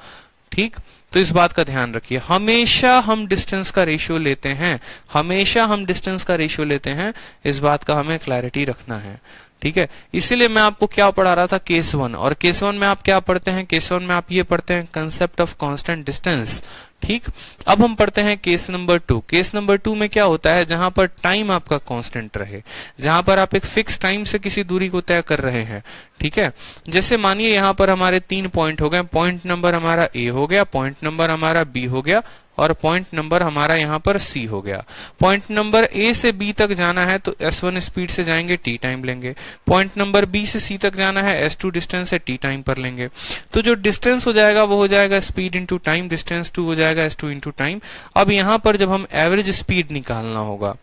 ठीक, तो इस बात का ध्यान रखिए, हमेशा हम डिस्टेंस का रेशियो लेते हैं, हमेशा हम डिस्टेंस का रेशियो लेते हैं, इस बात का हमें क्लैरिटी रखना है। ठीक है, इसीलिए मैं आपको क्या पढ़ा रहा था, केस 1, और केस 1 में आप क्या पढ़ते हैं? केस 1 में आप ये पढ़ते हैं कंसेप्ट ऑफ कांस्टेंट डिस्टेंस। ठीक, अब हम पढ़ते हैं केस नंबर 2। केस नंबर 2 में क्या होता है? जहां पर टाइम आपका कांस्टेंट रहे, जहां पर आप एक फिक्स टाइम से किसी दूरी को तय कर रहे हैं। ठीक है, जैसे मानिए यहां पर हमारे 3 पॉइंट हो गए, पॉइंट नंबर हमारा ए हो गया, पॉइंट नंबर हमारा बी हो गया, और पॉइंट नंबर हमारा यहाँ पर सी हो गया। पॉइंट नंबर ए से बी तक जाना है तो S1 स्पीड से जाएंगे, टी टाइम लेंगे। पॉइंट नंबर बी से सी तक जाना है, S2 डिस्टेंस से टी टाइम पर लेंगे। तो जो डिस्टेंस हो जाएगा वो हो जाएगा स्पीड इंटू टाइम, डिस्टेंस 2 हो जाएगा S2 इंटू टाइम। अब यहाँ पर जब हम एवरेज स्पीड निकालना होगा,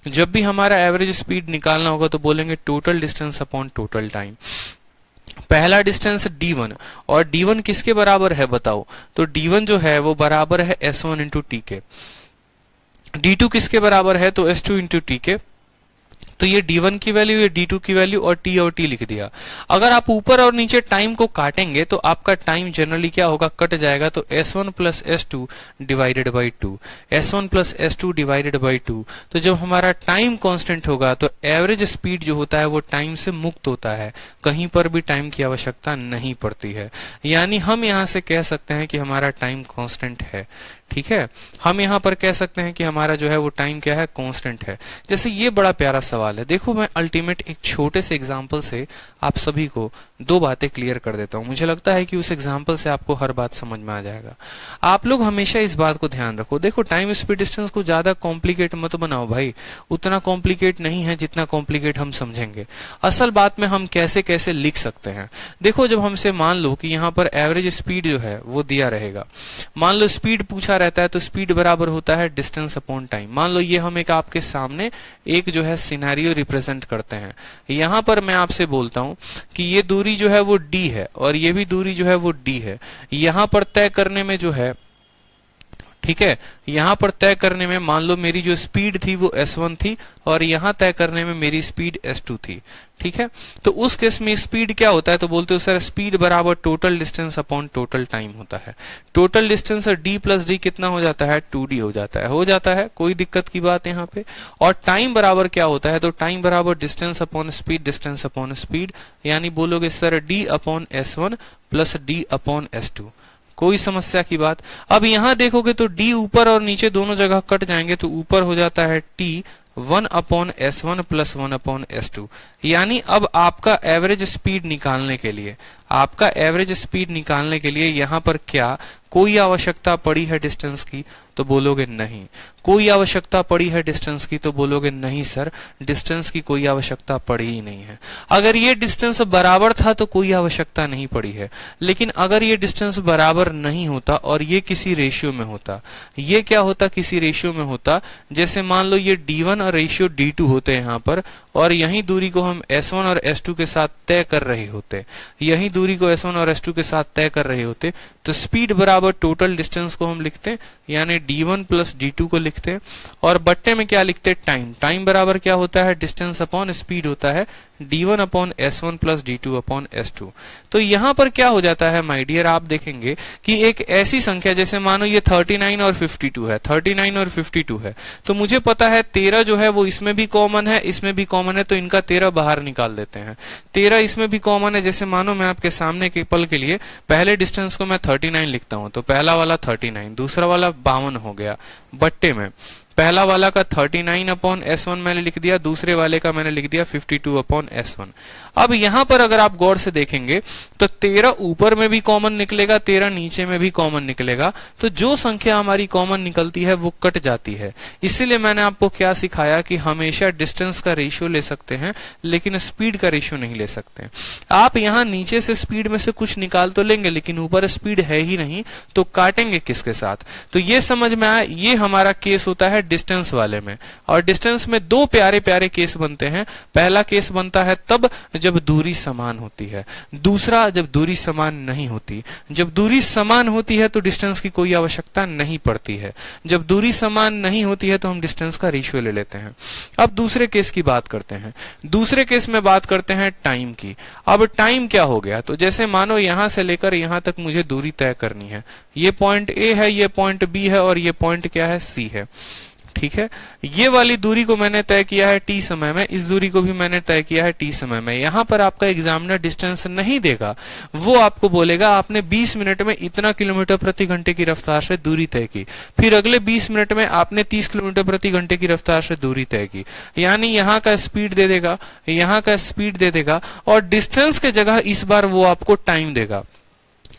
जब भी हमारा एवरेज स्पीड निकालना होगा तो बोलेंगे total distance upon total time. पहला डिस्टेंस D1, और D1 किसके बराबर है बताओ? तो D1 जो है वो बराबर है S1 इंटू टी के। D2 किसके बराबर है? तो S2 इंटू टी के। तो ये D1 की वैल्यू, ये D2 की वैल्यू, और T लिख दिया। अगर आप ऊपर और नीचे टाइम को काटेंगे तो आपका टाइम जनरली क्या होगा? कट जाएगा। तो S1 plus S2 divided by 2, S1 plus S2 divided by 2। तो जब हमारा टाइम कांस्टेंट होगा तो एवरेज स्पीड जो होता है वो टाइम से मुक्त होता है, कहीं पर भी टाइम की आवश्यकता नहीं पड़ती है। यानी हम यहां से कह सकते हैं कि हमारा टाइम कांस्टेंट है। ठीक है, हम यहां पर कह सकते हैं कि हमारा जो है वो टाइम क्या है? कांस्टेंट है। जैसे ये बड़ा प्यारा सवाल है, देखो मैं अल्टीमेट एक छोटे से एग्जांपल से आप सभी को दो बातें क्लियर कर देता हूं। मुझे लगता है कि उस एग्जाम्पल से आपको हर बात समझ में आ जाएगा। आप लोग हमेशा इस बात को ध्यान रखो, देखो टाइम स्पीड डिस्टेंस को ज्यादा कॉम्प्लिकेट मत बनाओ भाई, उतना कॉम्प्लिकेट नहीं है जितना कॉम्प्लिकेट हम समझेंगे। असल बात में हम कैसे कैसे लिख सकते हैं, देखो जब हमसे मान लो कि यहाँ पर एवरेज स्पीड जो है वो दिया रहेगा, मान लो स्पीड पूछा रहता है तो स्पीड बराबर होता है डिस्टेंस अपॉन टाइम। मान लो ये हम एक आपके सामने एक जो है सिनेरियो रिप्रेजेंट करते हैं। यहाँ पर मैं आपसे बोलता हूं कि ये दूरी जो है वो d है और ये भी दूरी जो है वो d है। यहाँ पर तय करने में जो है, ठीक है, यहां पर तय करने में मान लो मेरी जो स्पीड थी वो s1 थी और यहां तय करने में मेरी स्पीड s2 थी, ठीक है। तो उस केस में स्पीड क्या होता है, तो बोलते हो सर स्पीड बराबर total distance upon total time होता है। Total distance d plus d कितना हो जाता है, 2d हो जाता है, कोई दिक्कत की बात यहाँ पे। और टाइम बराबर क्या होता है, तो टाइम बराबर distance upon speed, distance upon speed, यानी बोलोगे sir d upon s1 plus d upon s2। कोई समस्या की बात। अब यहां देखोगे तो d ऊपर और नीचे दोनों जगह कट जाएंगे, तो ऊपर हो जाता है t 1 upon s1 plus 1 upon s2। यानी अब आपका एवरेज स्पीड निकालने के लिए, आपका एवरेज स्पीड निकालने के लिए यहां पर क्या कोई आवश्यकता पड़ी है डिस्टेंस की, तो बोलोगे नहीं। कोई आवश्यकता पड़ी है डिस्टेंस की, तो बोलोगे नहीं सर डिस्टेंस की कोई आवश्यकता पड़ी ही नहीं है। अगर ये डिस्टेंस बराबर था तो कोई आवश्यकता नहीं पड़ी है, लेकिन अगर ये डिस्टेंस बराबर नहीं होता और ये किसी रेशियो में होता, ये क्या होता, किसी रेशियो में होता, जैसे मान लो ये d1 और रेशियो d2 होते हैं यहाँ पर, और यही दूरी को हम s1 और s2 के साथ तय कर रहे होते, यही दूरी को s1 और s2 के साथ तय कर रहे होते, तो स्पीड बराबर टोटल डिस्टेंस को हम लिखते हैं, यानी d1 प्लस d2 को लिखते हैं, और बट्टे में क्या लिखते हैं, टाइम। टाइम बराबर क्या होता है, डिस्टेंस अपॉन स्पीड होता है d1 upon s1 plus d2 upon s2। तो यहां पर क्या हो जाता है माय डियर, आप देखेंगे कि एक ऐसी संख्या, जैसे मानो ये 39 और 52 है, 39 और 52 है, तो मुझे पता है 13 जो है वो इसमें भी कॉमन है, इसमें भी कॉमन है, तो इनका 13 बाहर निकाल देते हैं। 13 इसमें भी कॉमन है, जैसे मानो मैं आपके सामने के पल के लिए पहले डिस्टेंस को मैं 39 लिखता हूं, तो पहला वाला 39, दूसरा वाला 52 हो गया, बट्टे में पहला वाला का 39 अपॉन s1 मैंने लिख दिया, दूसरे वाले का मैंने लिख दिया 52 अपॉन s1। अब यहां पर अगर आप गौर से देखेंगे तो 13 ऊपर में भी कॉमन निकलेगा, 13 नीचे में भी कॉमन निकलेगा, तो जो संख्या हमारी कॉमन निकलती है वो कट जाती है। इसीलिए मैंने आपको क्या सिखाया कि हमेशा डिस्टेंस का रेशियो ले सकते हैं लेकिन स्पीड का रेशियो नहीं ले सकते। आप यहां नीचे से स्पीड में से कुछ निकाल तो लेंगे लेकिन ऊपर स्पीड है ही नहीं, तो काटेंगे किसके साथ। तो ये समझ में आया, ये हमारा केस होता है डिस्टेंस वाले में। और डिस्टेंस में दो प्यारे प्यारे केस बनते हैं। पहला केस बनता है तब जब दूरी समान होती है, दूसरा जब दूरी समान नहीं होती। जब दूरी समान होती है तो डिस्टेंस की कोई आवश्यकता नहीं पड़ती है, जब दूरी समान नहीं होती है तो हम डिस्टेंस का रेशियो ले लेते हैं। अब दूसरे केस की बात करते हैं। दूसरे केस में बात करते हैं टाइम की। अब टाइम क्या हो गया, तो जैसे मानो यहां से लेकर यहां तक मुझे दूरी तय करनी है। ये पॉइंट ए है, ये पॉइंट बी है और ये पॉइंट क्या है, सी है। ठीक है, ये वाली दूरी को मैंने तय किया है t समय में, इस दूरी को भी मैंने तय किया है t समय में। यहां पर आपका एग्जामिनर डिस्टेंस नहीं देगा, वो आपको बोलेगा आपने 20 मिनट में इतना किलोमीटर प्रति घंटे की रफ्तार से दूरी तय की, फिर अगले 20 मिनट में आपने 30 किलोमीटर प्रति घंटे की रफ्तार से दूरी तय की। यानी यहाँ का स्पीड दे देगा, यहाँ का स्पीड दे देगा, और डिस्टेंस के जगह इस बार वो आपको टाइम देगा।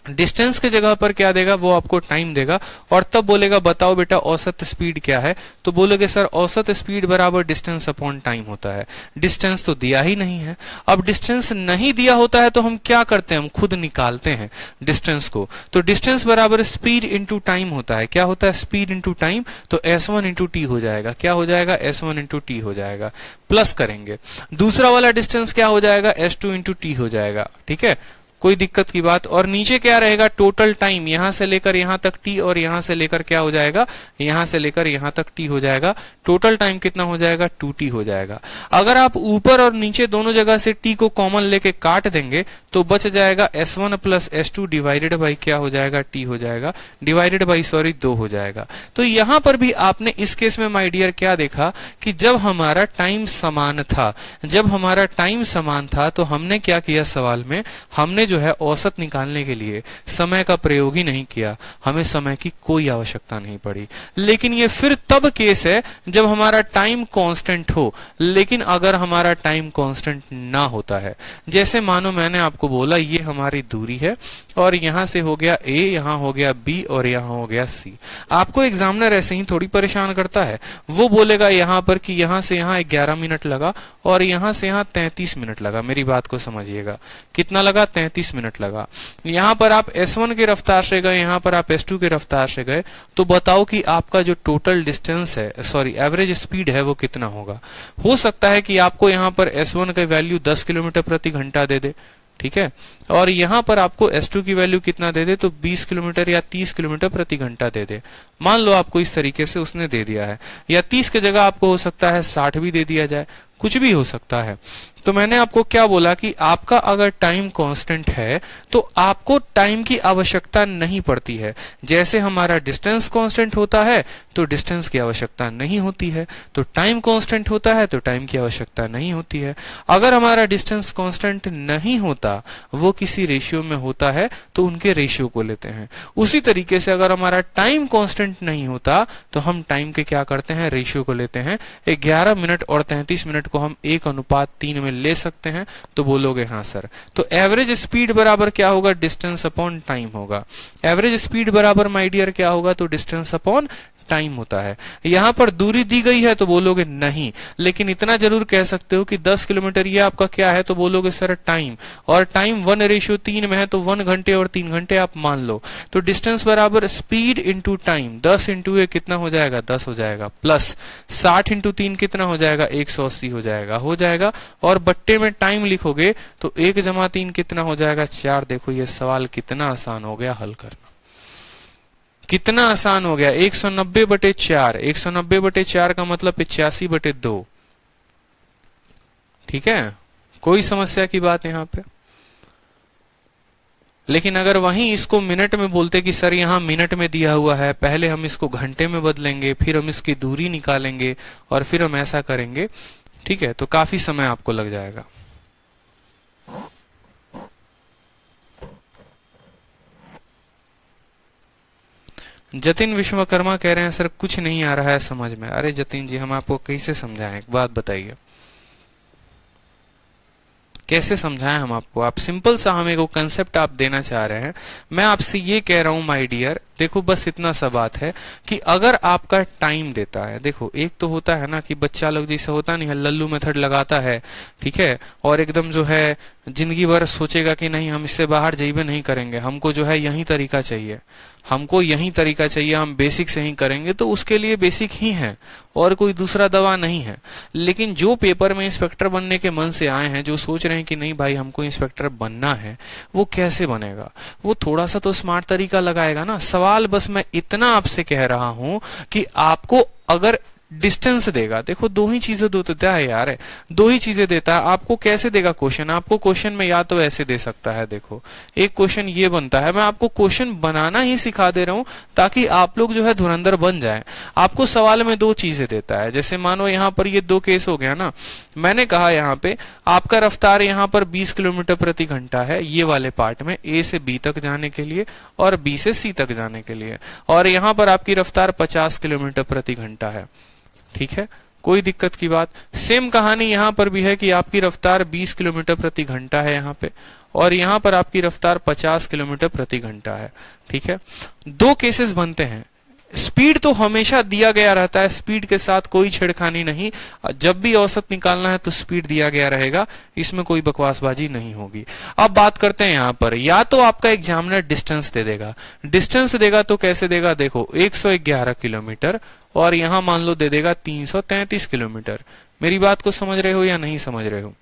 डिस्टेंस के जगह पर क्या देगा, वो आपको टाइम देगा। और तब बोलेगा बताओ बेटा औसत स्पीड क्या है, तो बोलोगे सर औसत स्पीड बराबर डिस्टेंस अपॉन टाइम होता है। डिस्टेंस तो दिया ही नहीं है। अब डिस्टेंस नहीं दिया होता है तो हम क्या करते हैं, हम खुद निकालते हैं डिस्टेंस को। तो डिस्टेंस बराबर स्पीड इंटू टाइम होता है। क्या होता है, स्पीड इंटू टाइम, तो s1 इंटू टी हो जाएगा। क्या हो जाएगा, s1 इंटू टी हो जाएगा। प्लस करेंगे, दूसरा वाला डिस्टेंस क्या हो जाएगा, s2 इंटू टी हो जाएगा। ठीक है, कोई दिक्कत की बात। और नीचे क्या रहेगा, टोटल टाइम, यहां से लेकर यहां तक t और यहां से लेकर क्या हो जाएगा, यहां से लेकर यहां तक t हो जाएगा। टोटल टाइम कितना हो जाएगा, 2t हो जाएगा। अगर आप ऊपर और नीचे दोनों जगह से t को कॉमन लेके काट देंगे तो बच जाएगा s1 plus s2 divided by क्या हो जाएगा, t हो जाएगा, डिवाइडेड बाई 2 हो जाएगा। तो यहां पर भी आपने इस केस में माय डियर क्या देखा कि जब हमारा टाइम समान था, जब हमारा टाइम समान था तो हमने क्या किया, सवाल में हमने जो है औसत निकालने के लिए समय का प्रयोग ही नहीं किया, हमें समय की कोई आवश्यकता नहीं पड़ी। लेकिन ये फिर तब केस है जब हमारा टाइम कांस्टेंट हो। लेकिन अगर हमारा टाइम कांस्टेंट ना होता है, जैसे मानो मैंने आपको बोला ये हमारी दूरी है और यहां से हो गया A, यहां हो गया B और यहां हो गया C। आपको एग्जामिनर ऐसे ही थोड़ी परेशान करता है, वो बोलेगा यहां पर कि यहां से यहां 11 मिनट लगा और यहां से यहां 33 मिनट लगा। मेरी बात को समझिएगा, कितना लगा? 33 मिनट लगा। यहां पर आप S1 के रफ्तार से गए, यहां पर आप S2 के रफ्तार से गए, तो बताओ कि आपका जो टोटल डिस्टेंस है, सॉरी एवरेज स्पीड है, वो कितना होगा? हो सकता है कि आपको यहां पर S1 का वैल्यू 10 किलोमीटर प्रति घंटा दे दे, ठीक है, और यहां पर आपको S2 की वैल्यू कितना दे दे, तो 20 किलोमीटर या 30 किलोमीटर प्रति घंटा दे दे। मान लो आपको इस तरीके से उसने दे दिया है, या 30 की जगह आपको हो सकता है 60 भी दे दिया जाए, कुछ भी हो सकता है। तो मैंने आपको क्या बोला कि आपका अगर टाइम कांस्टेंट है तो आपको टाइम की आवश्यकता नहीं पड़ती है। जैसे हमारा डिस्टेंस कांस्टेंट होता है तो डिस्टेंस की आवश्यकता नहीं होती है, तो टाइम कांस्टेंट होता है तो टाइम की आवश्यकता नहीं होती है। अगर हमारा डिस्टेंस कांस्टेंट नहीं होता, वो किसी रेशियो में होता है, तो उनके रेशियो को लेते हैं। उसी तरीके से अगर हमारा टाइम कांस्टेंट नहीं होता तो हम टाइम के क्या करते हैं? रेशियो को लेते हैं। 11 मिनट और 33 मिनट को हम 1:3 में ले सकते हैं, तो बोलोगे हाँ सर। तो एवरेज स्पीड बराबर क्या होगा? डिस्टेंस अपॉन टाइम होगा। एवरेज स्पीड बराबर माय डियर क्या होगा? तो डिस्टेंस अपॉन टाइम होता है। यहां पर दूरी दी गई है तो बोलोगे नहीं, लेकिन इतना जरूर कह सकते हो कि 10 किलोमीटर ये आपका क्या है, तो बोलोगे सर टाइम, और टाइम 1:3 में है तो 1 घंटे और 3 घंटे आप मान लो। तो डिस्टेंस बराबर स्पीड इंटू टाइम, 10 इंटू ए कितना हो जाएगा? 10 हो जाएगा, प्लस 60 इंटू 3 कितना हो जाएगा? 180 हो जाएगा, और बट्टे में टाइम लिखोगे तो 1 जमा 3 कितना हो जाएगा? 4। देखो ये सवाल कितना आसान हो गया हल करना, कितना आसान हो गया। 190/4, 190/4 का मतलब 85/2, ठीक है, कोई समस्या की बात यहां पे। लेकिन अगर वहीं इसको मिनट में बोलते कि सर यहां मिनट में दिया हुआ है, पहले हम इसको घंटे में बदलेंगे, फिर हम इसकी दूरी निकालेंगे और फिर हम ऐसा करेंगे, ठीक है, तो काफी समय आपको लग जाएगा। जतिन विश्वकर्मा कह रहे हैं सर कुछ नहीं आ रहा है समझ में। अरे जतिन जी, हम आपको कैसे समझाएं, एक बात बताइए, कैसे समझाएं हम आपको? आप सिंपल सा हमें को कंसेप्ट आप देना चाह रहे हैं। मैं आपसे ये कह रहा हूं माय डियर, देखो बस इतना सा बात है कि अगर आपका टाइम देता है, देखो एक तो होता है ना कि बच्चा लोग जैसे होता नहीं है, लल्लू मेथड लगाता है, ठीक है, और एकदम जो है जिंदगी भर सोचेगा कि नहीं हम इससे बाहर जाइबे नहीं करेंगे, हमको जो है यही तरीका चाहिए, हमको यही तरीका चाहिए, हम बेसिक से ही करेंगे, तो उसके लिए बेसिक ही है और कोई दूसरा दवा नहीं है। लेकिन जो पेपर में इंस्पेक्टर बनने के मन से आए हैं, जो सोच रहे हैं कि नहीं भाई हमको इंस्पेक्टर बनना है, वो कैसे बनेगा? वो थोड़ा सा तो स्मार्ट तरीका लगाएगा ना। सवाल बस मैं इतना आपसे कह रहा हूं कि आपको अगर डिस्टेंस देगा, देखो दो ही चीजें देता है यार, दो ही चीजें देता है। आपको कैसे देगा क्वेश्चन? आपको क्वेश्चन में या तो ऐसे दे सकता है, देखो एक क्वेश्चन ये बनता है, मैं आपको क्वेश्चन बनाना ही सिखा दे रहा हूं ताकि आप लोग जो है धुरंधर बन जाएं। आपको सवाल में दो चीजें देता है, जैसे मानो यहाँ पर ये 2 केस हो गया ना, मैंने कहा यहाँ पे आपका रफ्तार यहाँ पर 20 किलोमीटर प्रति घंटा है, ये वाले पार्ट में A से B तक जाने के लिए और B से C तक जाने के लिए, और यहाँ पर आपकी रफ्तार 50 किलोमीटर प्रति घंटा है, ठीक है, कोई दिक्कत की बात। सेम कहानी यहां पर भी है कि आपकी रफ्तार 20 किलोमीटर प्रति घंटा है यहाँ पे, और यहाँ पर आपकी रफ्तार 50 किलोमीटर प्रति घंटा है, ठीक है। दो केसेस बनते हैं, स्पीड तो हमेशा दिया गया रहता है, स्पीड के साथ कोई छेड़खानी नहीं, जब भी औसत निकालना है तो स्पीड दिया गया रहेगा, इसमें कोई बकवासबाजी नहीं होगी। अब बात करते हैं यहाँ पर, या तो आपका एग्जामिनर डिस्टेंस दे देगा, डिस्टेंस देगा तो कैसे देगा? देखो 111 किलोमीटर और यहां मान लो दे देगा 333 किलोमीटर। मेरी बात को समझ रहे हो या नहीं समझ रहे हो?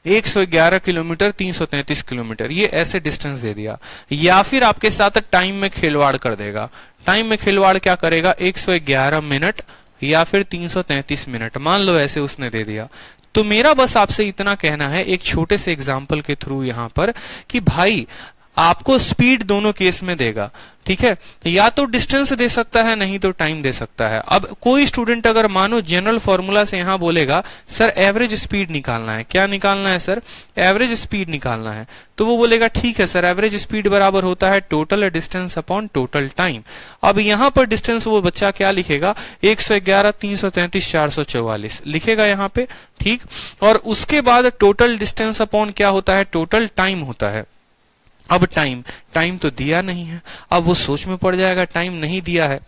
111 किलोमीटर 333 किलोमीटर, ये ऐसे डिस्टेंस दे दिया। या फिर आपके साथ टाइम में खिलवाड़ कर देगा। टाइम में खिलवाड़ क्या करेगा? 111 मिनट या फिर 333 मिनट, मान लो ऐसे उसने दे दिया। तो मेरा बस आपसे इतना कहना है एक छोटे से एग्जाम्पल के थ्रू यहां पर कि भाई आपको स्पीड दोनों केस में देगा, ठीक है। या तो डिस्टेंस दे सकता है, नहीं तो टाइम दे सकता है। अब कोई स्टूडेंट अगर मानो जनरल फॉर्मूला से यहां बोलेगा सर एवरेज स्पीड निकालना है, क्या निकालना है सर, एवरेज स्पीड निकालना है, तो वो बोलेगा ठीक है सर, एवरेज स्पीड बराबर होता है total distance upon total time. अब यहां पर डिस्टेंस वो बच्चा क्या लिखेगा, 111 333 444 लिखेगा यहां पे, ठीक। और उसके बाद टोटल डिस्टेंस अपॉन क्या होता है, टोटल टाइम होता है। अब टाइम तो दिया नहीं है, अब वो सोच में पड़ जाएगा, टाइम नहीं दिया है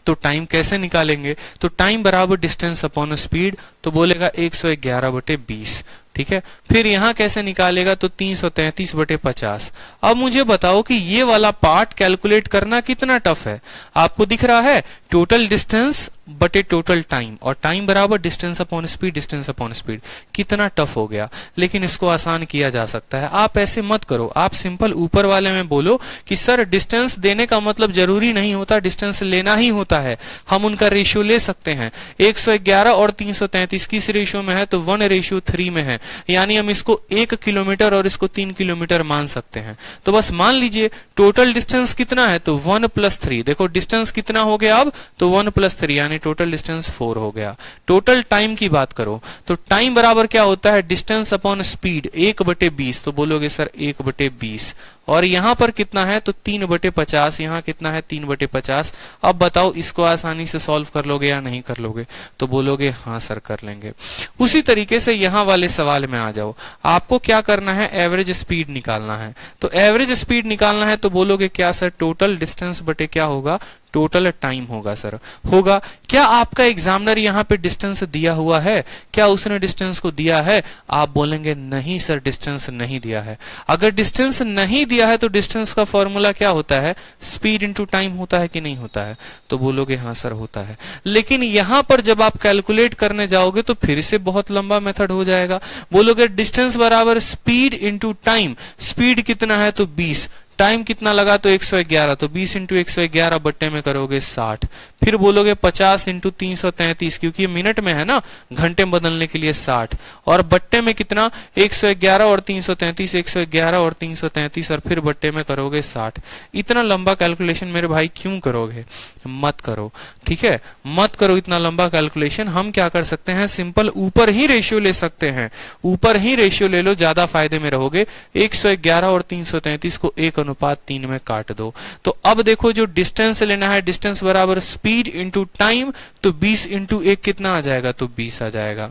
तो टाइम कैसे निकालेंगे, तो टाइम बराबर डिस्टेंस अपॉन स्पीड, तो बोलेगा 111/20, ठीक है। फिर यहां कैसे निकालेगा, तो 333/50। अब मुझे बताओ कि ये वाला पार्ट कैलकुलेट करना कितना टफ है। आपको दिख रहा है टोटल डिस्टेंस बटे टोटल टाइम, और टाइम बराबर distance upon speed, distance upon speed, कितना टफ हो गया। लेकिन इसको आसान किया जा सकता है। आप ऐसे मत करो, आप सिंपल ऊपर वाले में बोलो कि सर डिस्टेंस देने का मतलब जरूरी नहीं होता डिस्टेंस लेना ही होता है, हम उनका रेशियो ले सकते हैं। 111 और 333 किस रेशियो में है, तो 1:3 में है, यानी हम इसको 1 किलोमीटर और इसको 3 किलोमीटर मान सकते हैं। तो बस मान लीजिए टोटल डिस्टेंस कितना है, तो 1 + 3। देखो डिस्टेंस कितना हो गया अब, तो 1 + 3 यानी टोटल डिस्टेंस 4 हो गया। टोटल टाइम की बात करो तो टाइम बराबर क्या होता है, डिस्टेंस अपॉन स्पीड 1/20, तो बोलोगे सर 1/20। और यहां पर कितना है, तो 3/50, यहां कितना है 3/50। अब बताओ इसको आसानी से सॉल्व कर लोगे या नहीं कर लोगे, तो बोलोगे हाँ सर कर लेंगे। उसी तरीके से यहां वाले सवाल में आ जाओ, आपको क्या करना है, एवरेज स्पीड निकालना है। तो एवरेज स्पीड निकालना है तो बोलोगे क्या सर, टोटल डिस्टेंस बटे क्या होगा, टोटल टाइम होगा सर, होगा। क्या आपका एग्जामिनर यहाँ पे डिस्टेंस दिया हुआ है, क्या उसने डिस्टेंस को दिया है, आप बोलेंगे नहीं सर डिस्टेंस नहीं दिया है। अगर डिस्टेंस नहीं दिया है तो डिस्टेंस का फॉर्मूला क्या होता है, स्पीड इंटू टाइम होता है कि नहीं होता है, तो बोलोगे हाँ सर होता है। लेकिन यहां पर जब आप कैलकुलेट करने जाओगे तो फिर से बहुत लंबा मेथड हो जाएगा। बोलोगे डिस्टेंस बराबर स्पीड इंटू टाइम, स्पीड कितना है तो 20, टाइम कितना लगा तो 111, तो 20 × 111 बट्टे में करोगे 60। फिर बोलोगे 50 × 333, क्योंकि ये मिनट में है ना, घंटे में बदलने के लिए 60, और बट्टे में कितना 111 और 333, 111 और 333, और फिर बट्टे में करोगे 60। इतना लंबा कैलकुलेशन मेरे भाई क्यों करोगे, मत करो, ठीक है, मत करो इतना लंबा कैलकुलेशन। हम क्या कर सकते हैं, सिंपल ऊपर ही रेशियो ले सकते हैं, ऊपर ही रेशियो ले लो, ज्यादा फायदे में रहोगे। 111 और 333 को 1:3 में काट दो। तो अब देखो जो डिस्टेंस लेना है, डिस्टेंस बराबर स्पीड इंटू टाइम, तो 20 × 1 कितना आ जाएगा, तो 20 आ जाएगा,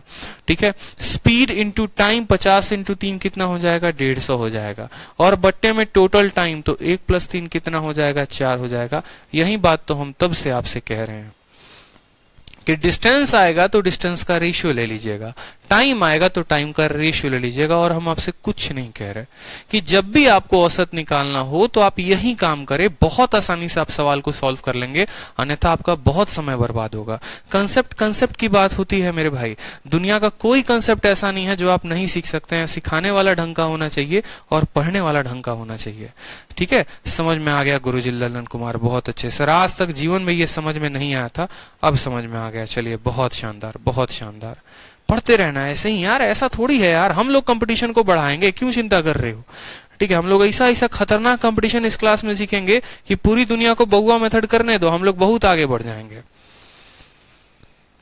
ठीक है। स्पीड इंटू टाइम 50 × 3 कितना हो जाएगा, 150 हो जाएगा। और बट्टे में टोटल टाइम, तो 1 + 3 कितना हो जाएगा, 4 हो जाएगा। यही बात तो हम तब से आपसे कह रहे हैं कि डिस्टेंस आएगा तो डिस्टेंस का रेशियो ले लीजिएगा, टाइम आएगा तो टाइम का रेशियो ले लीजिएगा। और हम आपसे कुछ नहीं कह रहे कि जब भी आपको औसत निकालना हो तो आप यही काम करें, बहुत आसानी से आप सवाल को सॉल्व कर लेंगे, अन्यथा आपका बहुत समय बर्बाद होगा। कंसेप्ट की बात होती है मेरे भाई, दुनिया का कोई कंसेप्ट ऐसा नहीं है जो आप नहीं सीख सकते हैं। सिखाने वाला ढंग का होना चाहिए और पढ़ने वाला ढंग का होना चाहिए, ठीक है। समझ में आ गया गुरुजी ललन कुमार, बहुत अच्छे सर, आज तक जीवन में ये समझ में नहीं आया था, अब समझ में आ गया। चलिए बहुत शानदार, बहुत शानदार। पढ़ते रहना है ऐसे ही यार, ऐसा थोड़ी है यार, हम लोग कंपटीशन को बढ़ाएंगे, क्यों चिंता कर रहे हो, ठीक है। हम लोग ऐसा खतरनाक कंपटीशन इस क्लास में सीखेंगे कि पूरी दुनिया को बउआ मेथड करने दो, हम लोग बहुत आगे बढ़ जाएंगे,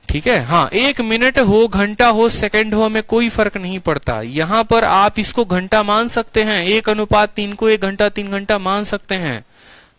ठीक है। हाँ, 1 मिनट हो, घंटा हो, सेकंड हो, हमें कोई फर्क नहीं पड़ता। यहां पर आप इसको घंटा मान सकते हैं, 1:3 को 1 घंटा 3 घंटा मान सकते हैं।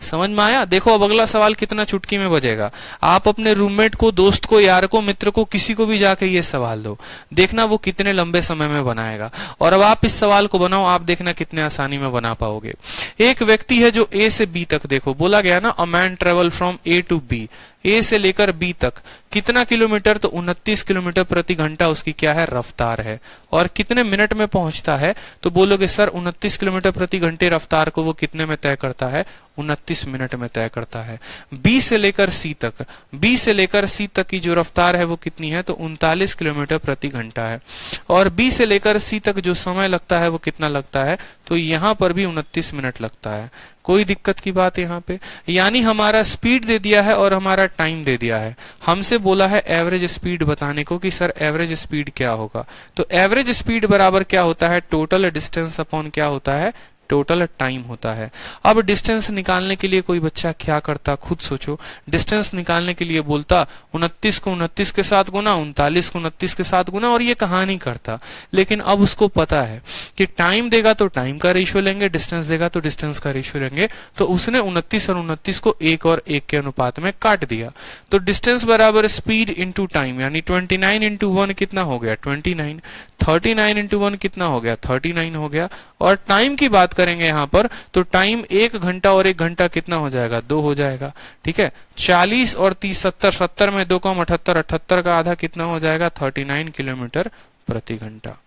समझ में आया। देखो अब अगला सवाल कितना चुटकी में बजेगा। आप अपने रूममेट को, दोस्त को, यार को, मित्र को, किसी को भी जाके ये सवाल दो, देखना वो कितने लंबे समय में बनाएगा। और अब आप इस सवाल को बनाओ, आप देखना कितने आसानी में बना पाओगे। एक व्यक्ति है जो ए से बी तक, देखो बोला गया ना, a man travel from A to B, A से लेकर बी तक कितना किलोमीटर, तो 29 किलोमीटर प्रति घंटा उसकी क्या है, रफ्तार है। और कितने मिनट में पहुंचता है, तो बोलोगे सर 29 किलोमीटर प्रति घंटे रफ्तार को वो कितने में तय करता है, 29 मिनट में तय करता है। बी से लेकर सी तक, बी से लेकर सी तक की जो रफ्तार है वो कितनी है, तो 39 किलोमीटर प्रति घंटा है। और बी से लेकर सी तक जो समय लगता है वो कितना लगता है, तो यहां पर भी 29 मिनट लगता है। कोई दिक्कत की बात यहाँ पे, यानी हमारा स्पीड दे दिया है और हमारा टाइम दे दिया है। हमसे बोला है एवरेज स्पीड बताने को कि सर एवरेज स्पीड क्या होगा, तो एवरेज स्पीड बराबर क्या होता है, टोटल डिस्टेंस अपॉन क्या होता है, टोटल टाइम होता है। अब डिस्टेंस निकालने के लिए कोई बच्चा क्या करता, खुद सोचो। डिस्टेंस निकालने के लिए बोलता 29 को 29 के साथ गुना, 39 को 29 के साथ गुना, और ये कहानी करता। लेकिन अब उसको पता है कि टाइम देगा तो टाइम का रेशियो लेंगे, डिस्टेंस देगा तो डिस्टेंस का रेशियो लेंगे। तो उसने 29 और 29 को 1 और 1 के अनुपात में काट दिया। तो डिस्टेंस बराबर स्पीड इंटू टाइम, यानी 29 इंटू 1 कितना हो गया 29, 39 इंटू 1 कितना हो गया 39 हो गया। और टाइम की बात करेंगे यहां पर, तो टाइम 1 घंटा और 1 घंटा कितना हो जाएगा 2 हो जाएगा। ठीक है, 40 और 30 70, 70 में 2 कम 78, 78 का आधा कितना हो जाएगा 39 किलोमीटर प्रति घंटा।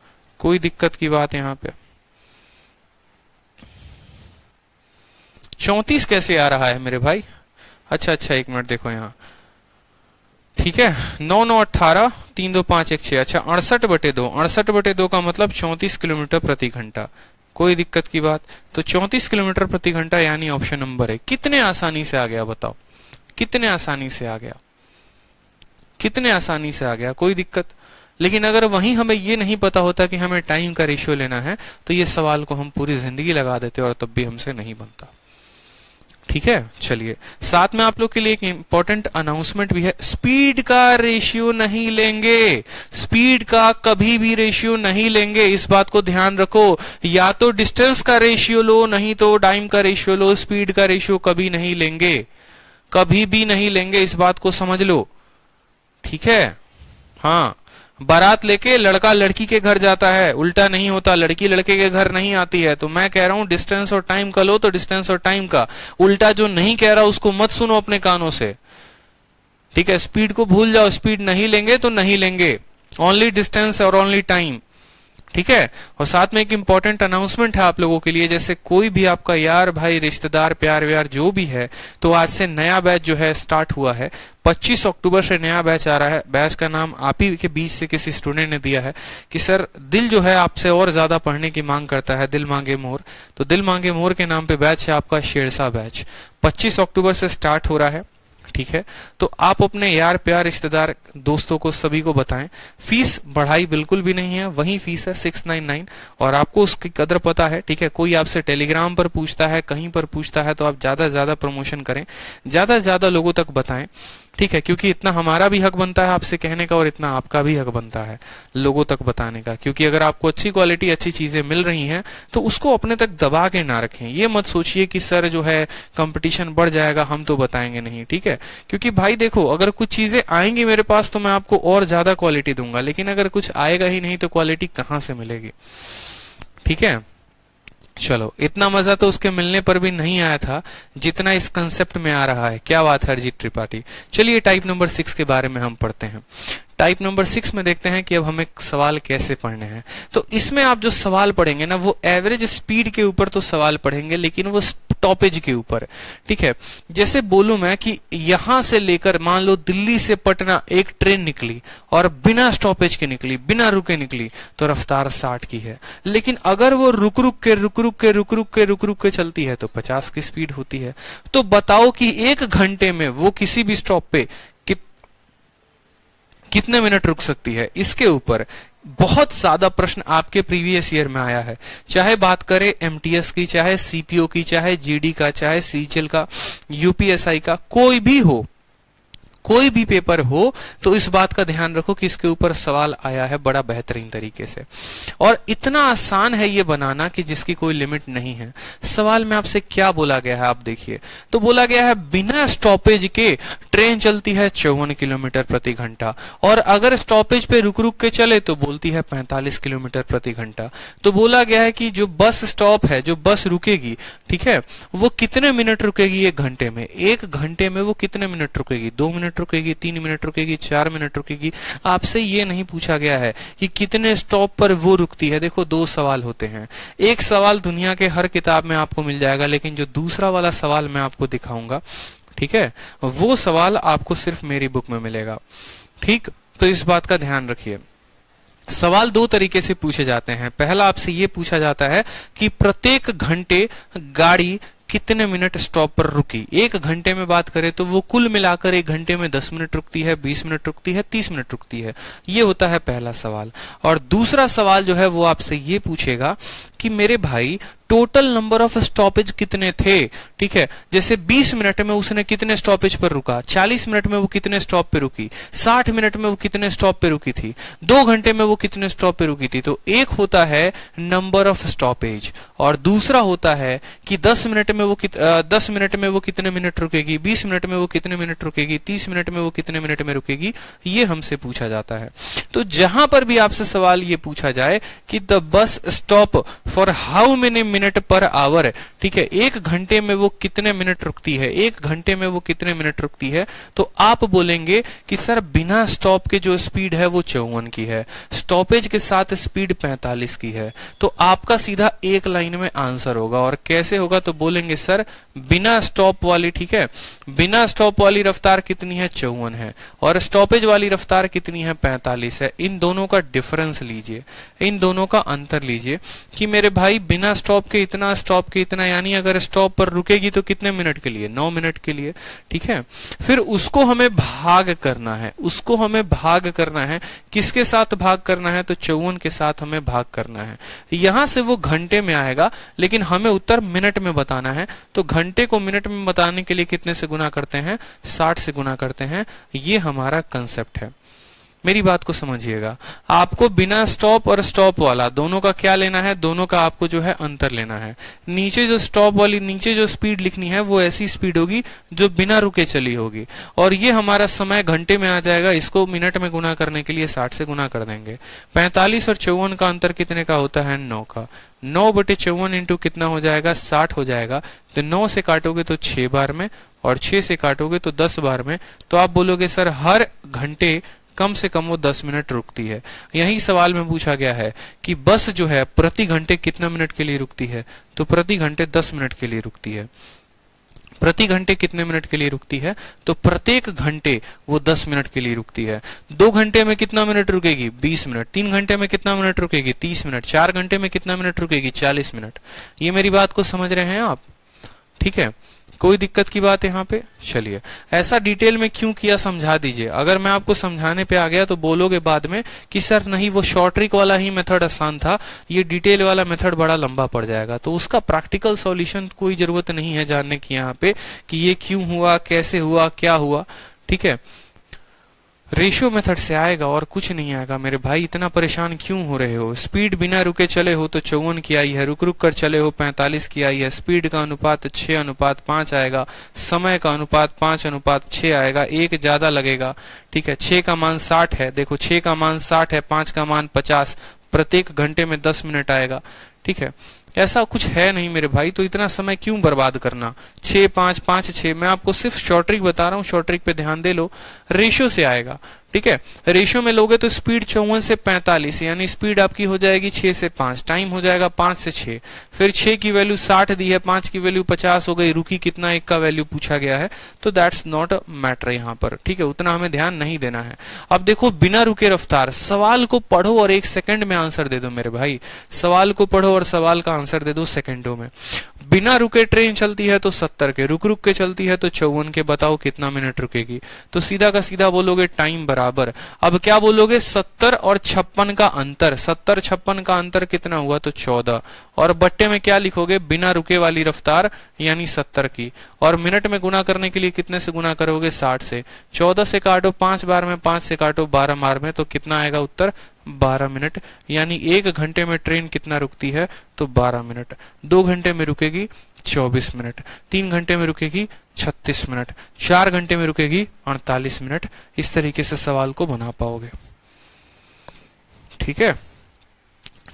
कोई दिक्कत की बात यहां पे? 34 कैसे आ रहा है मेरे भाई? अच्छा, 1 मिनट देखो यहाँ। ठीक है, 9 9 18, 3 2 5 1 6। अच्छा, 68/2, 68/2 का मतलब 34 किलोमीटर प्रति घंटा। कोई दिक्कत की बात? तो 34 किलोमीटर प्रति घंटा यानी ऑप्शन नंबर है। कितने आसानी से आ गया बताओ, कितने आसानी से आ गया, कितने आसानी से आ गया, कोई दिक्कत? लेकिन अगर वहीं हमें ये नहीं पता होता कि हमें टाइम का रेशियो लेना है, तो ये सवाल को हम पूरी जिंदगी लगा देते और तब भी हमसे नहीं बनता। ठीक है, चलिए साथ में आप लोग के लिए एक इंपॉर्टेंट अनाउंसमेंट भी है। स्पीड का रेशियो नहीं लेंगे, स्पीड का कभी भी रेशियो नहीं लेंगे, इस बात को ध्यान रखो। या तो डिस्टेंस का रेशियो लो, नहीं तो टाइम का रेशियो लो, स्पीड का रेशियो कभी नहीं लेंगे, कभी भी नहीं लेंगे, इस बात को समझ लो। ठीक है, हाँ, बारात लेके लड़का लड़की के घर जाता है, उल्टा नहीं होता, लड़की लड़के के घर नहीं आती है। तो मैं कह रहा हूं डिस्टेंस और टाइम का लो तो डिस्टेंस और टाइम का, उल्टा जो नहीं कह रहा उसको मत सुनो अपने कानों से। ठीक है, स्पीड को भूल जाओ, स्पीड नहीं लेंगे तो नहीं लेंगे, ओनली डिस्टेंस और ओनली टाइम। ठीक है, और साथ में एक इंपॉर्टेंट अनाउंसमेंट है आप लोगों के लिए। जैसे कोई भी आपका यार भाई रिश्तेदार प्यार व्यार जो भी है, तो आज से नया बैच जो है स्टार्ट हुआ है। 25 अक्टूबर से नया बैच आ रहा है। बैच का नाम आप ही के बीच से किसी स्टूडेंट ने दिया है कि सर दिल जो है आपसे और ज्यादा पढ़ने की मांग करता है, दिल मांगे मोर। तो दिल मांगे मोर के नाम पे बैच है आपका शेरशाह बैच, 25 अक्टूबर से स्टार्ट हो रहा है। ठीक है, तो आप अपने यार प्यार रिश्तेदार दोस्तों को सभी को बताएं। फीस बढ़ाई बिल्कुल भी नहीं है, वही फीस है 699, और आपको उसकी कदर पता है। ठीक है, कोई आपसे टेलीग्राम पर पूछता है, कहीं पर पूछता है, तो आप ज्यादा से ज्यादा प्रमोशन करें, ज्यादा से ज्यादा लोगों तक बताएं। ठीक है, क्योंकि इतना हमारा भी हक बनता है आपसे कहने का, और इतना आपका भी हक बनता है लोगों तक बताने का। क्योंकि अगर आपको अच्छी क्वालिटी अच्छी चीजें मिल रही हैं तो उसको अपने तक दबा के ना रखें। ये मत सोचिए कि सर जो है कंपटीशन बढ़ जाएगा, हम तो बताएंगे नहीं। ठीक है, क्योंकि भाई देखो, अगर कुछ चीजें आएंगी मेरे पास तो मैं आपको और ज्यादा क्वालिटी दूंगा, लेकिन अगर कुछ आएगा ही नहीं तो क्वालिटी कहां से मिलेगी? ठीक है, चलो, इतना मजा तो उसके मिलने पर भी नहीं आया था जितना इस कंसेप्ट में आ रहा है। क्या बात है अरिजीत त्रिपाठी। चलिए टाइप नंबर 6 के बारे में हम पढ़ते हैं। टाइप नंबर 6 में देखते हैं कि अब हमें सवाल कैसे पढ़ने हैं। तो इसमें आप जो सवाल पढ़ेंगे ना, वो एवरेज स्पीड के ऊपर तो सवाल पढ़ेंगे, लेकिन वो स्टॉपेज के ऊपर। ठीक है, जैसे बोलूं मैं कि यहां से लेकर मान लो दिल्ली से पटना एक ट्रेन निकली और बिना स्टॉपेज के निकली, बिना रुके निकली, तो रफ्तार 60 की है। लेकिन अगर वो रुक रुक के चलती है तो 50 की स्पीड होती है। तो बताओ कि 1 घंटे में वो किसी भी स्टॉप पे कितने मिनट रुक सकती है। इसके ऊपर बहुत ज्यादा प्रश्न आपके प्रीवियस ईयर में आया है, चाहे बात करें एमटीएस की, चाहे सीपीओ की, चाहे जीडी का, चाहे सीजीएल का, यूपीएसआई का, कोई भी हो, कोई भी पेपर हो, तो इस बात का ध्यान रखो कि इसके ऊपर सवाल आया है बड़ा बेहतरीन तरीके से। और इतना आसान है ये बनाना कि जिसकी कोई लिमिट नहीं है। सवाल में आपसे क्या बोला गया है आप देखिए, तो बोला गया है बिना स्टॉपेज के ट्रेन चलती है 54 किलोमीटर प्रति घंटा, और अगर स्टॉपेज पे रुक रुक के चले तो बोलती है 45 किलोमीटर प्रति घंटा। तो बोला गया है कि जो बस स्टॉप है, जो बस रुकेगी, ठीक है, वो कितने मिनट रुकेगी 1 घंटे में। 1 घंटे में वो कितने मिनट रुकेगी? 2 मिनट रुकेगी, 3 मिनट रुकेगी, 4 मिनट रुकेगी। आपसे ये नहीं पूछा गया है कि कितने स्टॉप पर वो रुकती है। देखो 2 सवाल होते हैं, एक सवाल दुनिया के हर किताब में आपको मिल जाएगा, लेकिन जो दूसरा वाला सवाल मैं आपको दिखाऊंगा, ठीक है, वो सवाल आपको सिर्फ मेरी बुक में मिलेगा। ठीक, तो इस बात का ध्यान रखिए। सवाल 2 तरीके से पूछे जाते हैं। पहला आपसे ये पूछा जाता है कि प्रत्येक घंटे गाड़ी कितने मिनट स्टॉप पर रुकी। 1 घंटे में बात करें तो वो कुल मिलाकर 1 घंटे में 10 मिनट रुकती है, 20 मिनट रुकती है, 30 मिनट रुकती है। ये होता है पहला सवाल। और दूसरा सवाल जो है वो आपसे ये पूछेगा कि मेरे भाई टोटल नंबर ऑफ स्टॉपेज कितने थे, ठीक है। जैसे 20 मिनट में उसने कितने स्टॉपेज पर रुका, 40 मिनट में वो कितने स्टॉप पे रुकी, 60 मिनट में वो कितने स्टॉप पे रुकी थी, 2 घंटे में वो कितने स्टॉप पे रुकी थी। तो एक होता है नंबर ऑफ स्टॉपेज और दूसरा होता है कि 10 मिनट में वो 10 मिनट में वो कितने मिनट रुकेगी, 20 मिनट में वो कितने मिनट रुकेगी, 30 मिनट में वो कितने मिनट में रुकेगी, ये हमसे पूछा जाता है। तो जहां पर भी आपसे सवाल ये पूछा जाए कि the bus stop for how many minute per hour, ठीक है, 1 घंटे में वो कितने मिनट रुकती है, 1 घंटे में वो कितने मिनट रुकती है, तो आप बोलेंगे कि सर बिना स्टॉप के जो स्पीड है वो 54 की है, स्टॉपेज के साथ स्पीड 45 की है। तो आपका सीधा एक लाइन में आंसर होगा। और कैसे होगा, तो बोलेंगे सर बिना स्टॉप वाली, ठीक है, बिना स्टॉप वाली रफ्तार कितनी है, 54 है, और स्टॉपेज वाली रफ्तार कितनी है, 45 है। इन दोनों का डिफरेंस लीजिए, इन दोनों का अंतर लीजिए कि मेरे भाई बिना स्टॉप के इतना, स्टॉप के इतना, यानी अगर स्टॉप पर रुकेगी तो कितने मिनट के लिए, 9 मिनट के लिए, ठीक है। फिर उसको हमें भाग करना है, उसको हमें भाग करना है, किसके साथ भाग करना है, तो 54 के साथ हमें भाग करना है। यहां से वो घंटे में आएगा, लेकिन हमें उत्तर मिनट में बताना है, तो घंटे को मिनट में बताने के लिए कितने से गुना करते हैं, 60 से गुना करते हैं। ये हमारा कंसेप्ट है। मेरी बात को समझिएगा, आपको बिना स्टॉप और स्टॉप वाला दोनों का क्या लेना है, दोनों का आपको जो है अंतर लेना है। नीचे जो स्टॉप वाली, नीचे जो स्पीड लिखनी है वो ऐसी स्पीड होगी जो बिना रुके चली होगी, और ये हमारा समय घंटे में आ जाएगा। इसको मिनट में गुना करने के लिए 60 से गुना कर देंगे। 45 और 54 का अंतर कितने का होता है, 9 का। 9/54 इंटू कितना हो जाएगा, 60 हो जाएगा। तो 9 से काटोगे तो 6 बार में, और 6 से काटोगे तो 10 बार में। तो आप बोलोगे सर हर घंटे कम से कम वो 10 मिनट रुकती है। यही सवाल में पूछा गया है कि बस जो है प्रति घंटे कितना मिनट के लिए रुकती है, तो प्रति घंटे 10 मिनट के लिए रुकती है। प्रति घंटे कितने मिनट के लिए रुकती है, तो प्रत्येक घंटे वो 10 मिनट के लिए रुकती है। 2 घंटे में कितना मिनट रुकेगी, 20 मिनट। 3 घंटे में कितना मिनट रुकेगी, 30 मिनट। 4 घंटे में कितना मिनट रुकेगी, 40 मिनट। ये मेरी बात को समझ रहे हैं आप, ठीक है। कोई दिक्कत की बात यहाँ पे, चलिए ऐसा डिटेल में क्यों किया समझा दीजिए। अगर मैं आपको समझाने पे आ गया तो बोलोगे बाद में कि सर नहीं वो शॉर्ट ट्रिक वाला ही मेथड आसान था, ये डिटेल वाला मेथड बड़ा लंबा पड़ जाएगा। तो उसका प्रैक्टिकल सॉल्यूशन कोई जरूरत नहीं है जानने की यहाँ पे कि ये क्यों हुआ, कैसे हुआ, क्या हुआ, ठीक है। रेशियो मेथड से आएगा और कुछ नहीं आएगा। मेरे भाई इतना परेशान क्यों हो रहे हो। स्पीड बिना रुके चले हो तो 54 की आई है, रुक रुक कर चले हो 45 की आई है। स्पीड का अनुपात 6:5 आएगा, समय का अनुपात 5:6 आएगा, 1 ज्यादा लगेगा, ठीक है। 6 का मान 60 है, देखो 6 का मान 60 है, 5 का मान 50, प्रत्येक घंटे में 10 मिनट आएगा, ठीक है। ऐसा कुछ है नहीं मेरे भाई, तो इतना समय क्यों बर्बाद करना। 6 5 5 6, मैं आपको सिर्फ शॉर्ट ट्रिक बता रहा हूँ, शॉर्ट ट्रिक पे ध्यान दे लो। रेशियो से आएगा, ठीक है। रेशियो में लोगे तो स्पीड 54 से 45, यानी स्पीड आपकी हो जाएगी 6 से 5, टाइम हो जाएगा 5 से 6। फिर 6 की वैल्यू 60 दी है, 5 की वैल्यू 50 हो गई, रुकी कितना, 1 का वैल्यू पूछा गया है, तो दैट्स नॉट अ मैटर यहाँ पर, ठीक है। उतना हमें ध्यान नहीं देना है। अब देखो बिना रुके रफ्तार, सवाल को पढ़ो और 1 सेकंड में आंसर दे दो मेरे भाई। सवाल को पढ़ो और सवाल का आंसर दे दो सेकंडों में। बिना रुके ट्रेन चलती है तो 70 के, रुक रुक के चलती है तो 54 के, बताओ कितना मिनट रुकेगी। तो सीधा का सीधा बोलोगे टाइम बराबर। अब क्या बोलोगे, 70 और 56 का अंतर, 70 56 का अंतर कितना हुआ, तो 14, और बट्टे में क्या लिखोगे, बिना रुके वाली रफ्तार यानी 70 की, और मिनट में गुना करने के लिए कितने से गुना करोगे, 60 से। 14 से काटो 5 बार में, 5 से काटो 12 बार में, तो कितना आएगा उत्तर, 12 मिनट। यानी 1 घंटे में ट्रेन कितना रुकती है, तो 12 मिनट। 2 घंटे में रुकेगी 24 मिनट, 3 घंटे में रुकेगी 36 मिनट, 4 घंटे में रुकेगी 48 मिनट। इस तरीके से सवाल को बना पाओगे, ठीक है।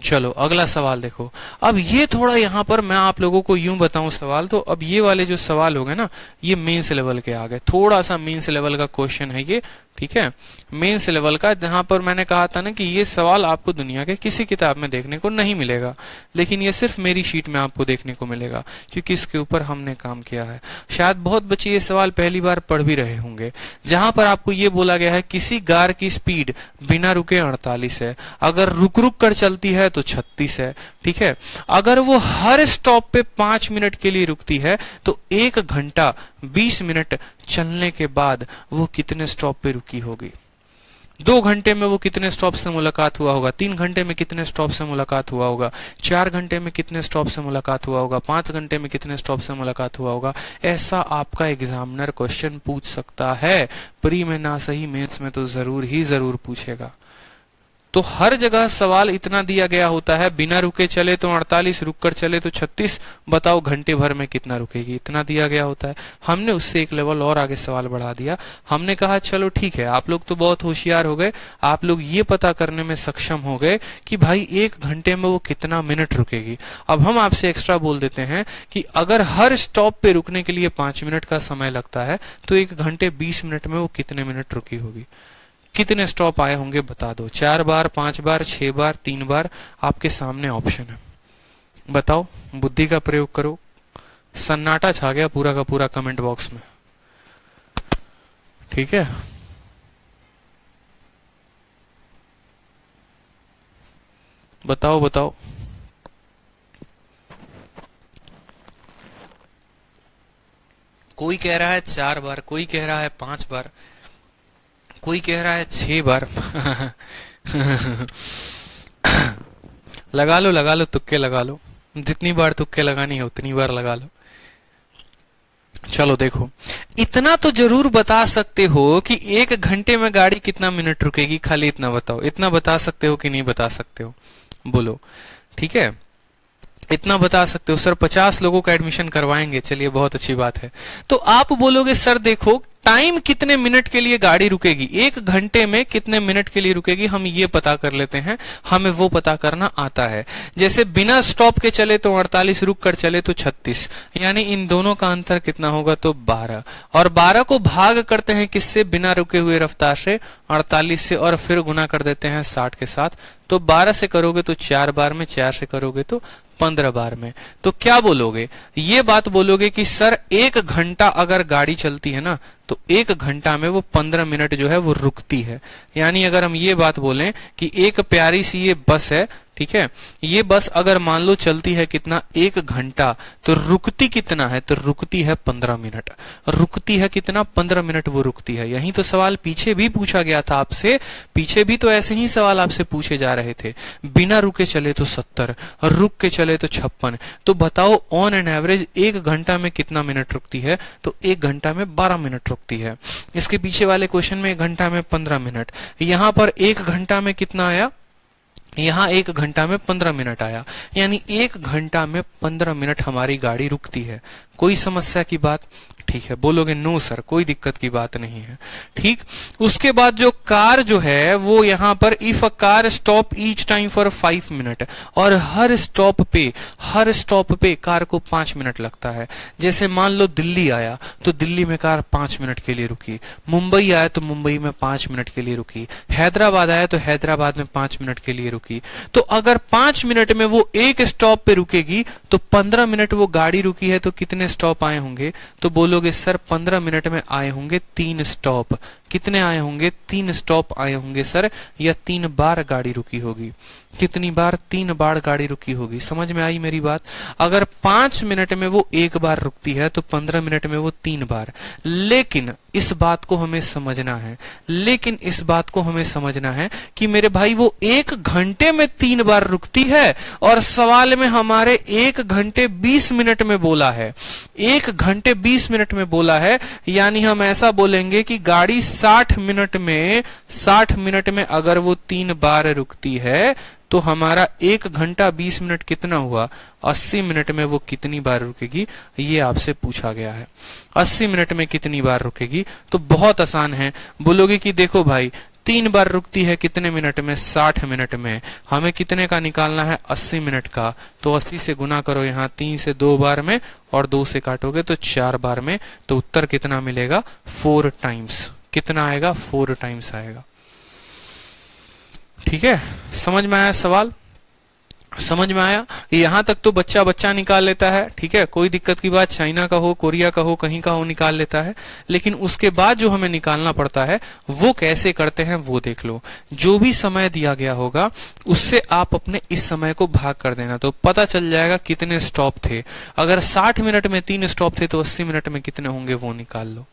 चलो अगला सवाल देखो। अब ये थोड़ा यहाँ पर मैं आप लोगों को यूं बताऊं सवाल, तो अब ये वाले जो सवाल हो गए ना, ये मेंस लेवल के आ गए। थोड़ा सा मेंस लेवल का क्वेश्चन है ये, ठीक है, मेंस लेवल का, जहां पर मैंने कहा था ना कि ये सवाल आपको दुनिया के किसी किताब में देखने को नहीं मिलेगा, लेकिन ये सिर्फ मेरी शीट में आपको देखने को मिलेगा, क्योंकि इसके ऊपर हमने काम किया है। शायद बहुत बच्चे ये सवाल पहली बार पढ़ भी रहे होंगे, जहां पर आपको ये बोला गया है किसी कार की स्पीड बिना रुके 48 है, अगर रुक रुक कर चलती है तो 36 है, ठीक है। अगर वो हर स्टॉप पे 5 मिनट के लिए रुकती है तो 1 घंटा 20 मिनट चलने के बाद वो कितने स्टॉप पे रुकी होगी। 2 घंटे में वो कितने स्टॉप से मुलाकात हुआ होगा, 3 घंटे में कितने स्टॉप से मुलाकात हुआ होगा, 4 घंटे में कितने स्टॉप से मुलाकात हुआ होगा, 5 घंटे में कितने स्टॉप से मुलाकात हुआ होगा। ऐसा आपका एग्जामिनर क्वेश्चन पूछ सकता है। प्री में ना सही, मेंस में तो जरूर ही जरूर पूछेगा। तो हर जगह सवाल इतना दिया गया होता है, बिना रुके चले तो 48, रुक कर चले तो 36, बताओ घंटे भर में कितना रुकेगी, इतना दिया गया होता है। हमने उससे एक लेवल और आगे सवाल बढ़ा दिया। हमने कहा चलो ठीक है, आप लोग तो बहुत होशियार हो गए, आप लोग ये पता करने में सक्षम हो गए कि भाई 1 घंटे में वो कितना मिनट रुकेगी। अब हम आपसे एक्स्ट्रा बोल देते हैं कि अगर हर स्टॉप पे रुकने के लिए 5 मिनट का समय लगता है तो 1 घंटे 20 मिनट में वो कितने मिनट रुकी होगी। कितने स्टॉप आए होंगे बता दो, 4 बार, 5 बार, 6 बार, 3 बार, आपके सामने ऑप्शन है, बताओ, बुद्धि का प्रयोग करो। सन्नाटा छा गया पूरा का पूरा कमेंट बॉक्स में, ठीक है। बताओ बताओ, कोई कह रहा है 4 बार, कोई कह रहा है 5 बार, कोई कह रहा है 6 बार। लगा लो तुक्के लगा लो, जितनी बार तुक्के लगानी है उतनी बार लगा लो। चलो देखो, इतना तो जरूर बता सकते हो कि 1 घंटे में गाड़ी कितना मिनट रुकेगी, खाली इतना बताओ। इतना बता सकते हो कि नहीं बता सकते हो, बोलो, ठीक है। इतना बता सकते हो। सर 50 लोगों का एडमिशन करवाएंगे, चलिए बहुत अच्छी बात है। तो आप बोलोगे सर देखो टाइम कितने मिनट के लिए गाड़ी रुकेगी, 1 घंटे में कितने मिनट के लिए रुकेगी, हम ये पता कर लेते हैं, हमें वो पता करना आता है। जैसे बिना स्टॉप के चले तो 48, रुक कर चले तो 36, यानी इन दोनों का अंतर कितना होगा तो 12, और 12 को भाग करते हैं किससे, बिना रुके हुए रफ्तार से 48 से, और फिर गुना कर देते हैं 60 के साथ। तो 12 से करोगे तो 4 बार में, 4 से करोगे तो 15 बार में। तो क्या बोलोगे, ये बात बोलोगे कि सर 1 घंटा अगर गाड़ी चलती है ना तो 1 घंटा में वो 15 मिनट जो है वो रुकती है। यानी अगर हम ये बात बोलें कि एक प्यारी सी ये बस है, ठीक है, ये बस अगर मान लो चलती है कितना 1 घंटा, तो रुकती कितना है, तो रुकती है 15 मिनट। रुकती है कितना, 15 मिनट वो रुकती है। यही तो सवाल पीछे भी पूछा गया था आपसे, पीछे भी तो ऐसे ही सवाल आपसे पूछे जा रहे थे। बिना रुके चले तो 70, रुक के चले तो 56। तो बताओ ऑन एन एवरेज 1 घंटा में कितना मिनट रुकती है, तो 1 घंटा में 12 मिनट रुकती है। इसके पीछे वाले क्वेश्चन में 1 घंटा में 15 मिनट, यहां पर 1 घंटा में कितना आया, यहां 1 घंटा में 15 मिनट आया, यानी 1 घंटा में 15 मिनट हमारी गाड़ी रुकती है। कोई समस्या की बात, ठीक है। बोलोगे नो सर कोई दिक्कत की बात नहीं है, ठीक। उसके बाद जो कार जो है वो यहां पर if a car stop each time for 5 minute, और हर स्टॉप पे कार को 5 मिनट लगता है। जैसे मान लो दिल्ली आया तो दिल्ली में कार 5 मिनट के लिए रुकी, मुंबई आया तो मुंबई में 5 मिनट के लिए रुकी, हैदराबाद आया तो हैदराबाद में 5 मिनट के लिए रुकी। तो अगर 5 मिनट में वो एक स्टॉप पे रुकेगी तो 15 मिनट वो गाड़ी रुकी है, तो कितने स्टॉप आए होंगे, तो बोलोगे सर 15 मिनट में आए होंगे 3 स्टॉप। कितने आए होंगे, 3 स्टॉप आए होंगे सर, या 3 बार गाड़ी रुकी होगी। कितनी बार, 3 बार गाड़ी रुकी होगी। समझ में आई मेरी बात। अगर 5 मिनट में वो 1 बार रुकती है तो 15 मिनट में वो 3 बार। लेकिन इस बात को हमें समझना है, कि मेरे भाई वो 1 घंटे में 3 बार रुकती है, और सवाल में हमारे 1 घंटे 20 मिनट में बोला है, 1 घंटे 20 मिनट में बोला है। यानी हम ऐसा बोलेंगे कि गाड़ी 60 मिनट में अगर वो 3 बार रुकती है तो हमारा 1 घंटा 20 मिनट कितना हुआ, 80 मिनट में वो कितनी बार रुकेगी, ये आपसे पूछा गया है। 80 मिनट में कितनी बार रुकेगी, तो बहुत आसान है। बोलोगे कि देखो भाई 3 बार रुकती है कितने मिनट में, 60 मिनट में। हमें कितने का निकालना है, 80 मिनट का। तो 80 से गुना करो यहाँ 3 से 2 बार में, और 2 से काटोगे तो 4 बार में। तो उत्तर कितना मिलेगा, 4 टाइम्स। कितना आएगा, 4 टाइम्स आएगा। ठीक है, समझ में आया सवाल, समझ में आया। यहां तक तो बच्चा निकाल लेता है, ठीक है, कोई दिक्कत की बात, चाइना का हो, कोरिया का हो, कहीं का हो, निकाल लेता है। लेकिन उसके बाद जो हमें निकालना पड़ता है वो कैसे करते हैं वो देख लो। जो भी समय दिया गया होगा उससे आप अपने इस समय को भाग कर देना, तो पता चल जाएगा कितने स्टॉप थे। अगर 60 मिनट में 3 स्टॉप थे तो 80 मिनट में कितने होंगे वो निकाल लो,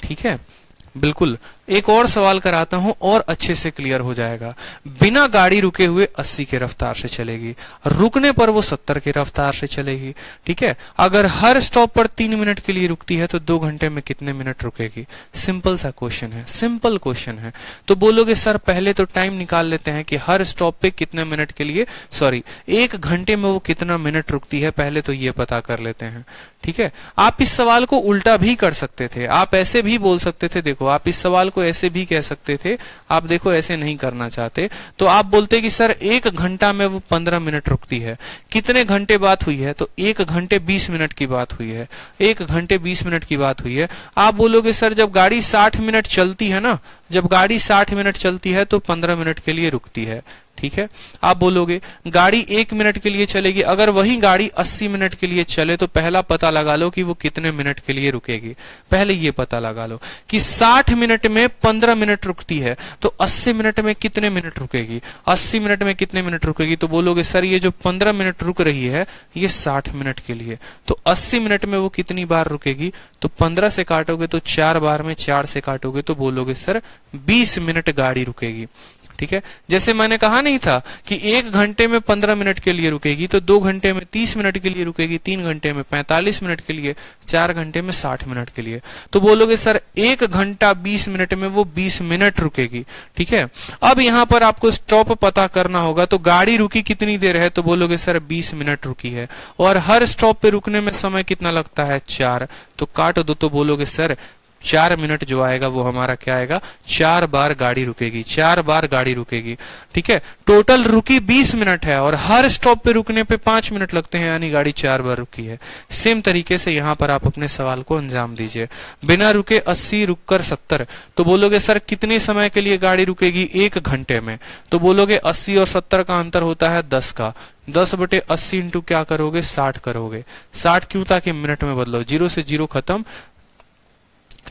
ठीक है। बिल्कुल। एक और सवाल कराता हूं और अच्छे से क्लियर हो जाएगा। बिना गाड़ी रुके हुए 80 के रफ्तार से चलेगी, रुकने पर वो 70 के रफ्तार से चलेगी। ठीक है, अगर हर स्टॉप पर 3 मिनट के लिए रुकती है तो 2 घंटे में कितने मिनट रुकेगी? सिंपल सा क्वेश्चन है, सिंपल क्वेश्चन है। तो बोलोगे सर पहले तो टाइम निकाल लेते हैं कि हर स्टॉप पे कितने मिनट के लिए, सॉरी 1 घंटे में वो कितना मिनट रुकती है, पहले तो ये पता कर लेते हैं। ठीक है, आप इस सवाल को उल्टा भी कर सकते थे, आप ऐसे भी बोल सकते थे। देखो आप इस सवाल को ऐसे भी कह सकते थे, आप देखो ऐसे नहीं करना चाहते तो आप बोलते कि सर 1 घंटा में वो 15 मिनट रुकती है। कितने घंटे बात हुई है? तो 1 घंटे 20 मिनट की बात हुई है, 1 घंटे 20 मिनट की बात हुई है। आप बोलोगे सर जब गाड़ी 60 मिनट चलती है ना, जब गाड़ी 60 मिनट चलती है तो 15 मिनट के लिए रुकती है। ठीक है, आप बोलोगे गाड़ी 1 मिनट के लिए चलेगी, अगर वही गाड़ी 80 मिनट के लिए चले तो पहला पता लगा लो कि वो कितने मिनट के लिए रुकेगी। पहले ये पता लगा लो कि 60 मिनट में 15 मिनट रुकती है तो 80 मिनट में कितने मिनट रुकेगी, 80 मिनट में कितने मिनट रुकेगी। तो बोलोगे सर ये जो 15 मिनट रुक रही है ये 60 मिनट के लिए, तो 80 मिनट में वो कितनी बार रुकेगी? तो 15 से काटोगे तो 4 बार में 4 से काटोगे तो बोलोगे सर 20 मिनट गाड़ी रुकेगी। ठीक है, जैसे मैंने कहा नहीं था कि 1 घंटे में 15 मिनट के लिए रुकेगी, तो 2 घंटे में 30 मिनट के लिए रुकेगी, 3 घंटे में 45 मिनट के लिए, 4 घंटे में 60 मिनट के लिए। तो बोलोगे सर 1 घंटा 20 मिनट में वो 20 मिनट रुकेगी। ठीक है, अब यहां पर आपको स्टॉप पता करना होगा, तो गाड़ी रुकी कितनी देर है? तो बोलोगे सर 20 मिनट रुकी है, और हर स्टॉप पे रुकने में समय कितना लगता है? 4। तो काट दो, तो बोलोगे सर 4 मिनट जो आएगा वो हमारा क्या आएगा? 4 बार गाड़ी रुकेगी, 4 बार गाड़ी रुकेगी। ठीक है, टोटल रुकी 20 मिनट है और हर स्टॉप पे रुकने पे 5 मिनट लगते हैं, यानी गाड़ी 4 बार रुकी है। सेम तरीके से यहां पर आप अपने सवाल को अंजाम दीजिए। बिना रुके 80, रुककर 70। तो बोलोगे सर कितने समय के लिए गाड़ी रुकेगी? 1 घंटे में। तो बोलोगे 80 और 70 का अंतर होता है 10 का, 10/80 इंटू क्या करोगे? 60 करोगे। 60 क्यों? ताकि मिनट में बदलो, 0 से 0 खत्म,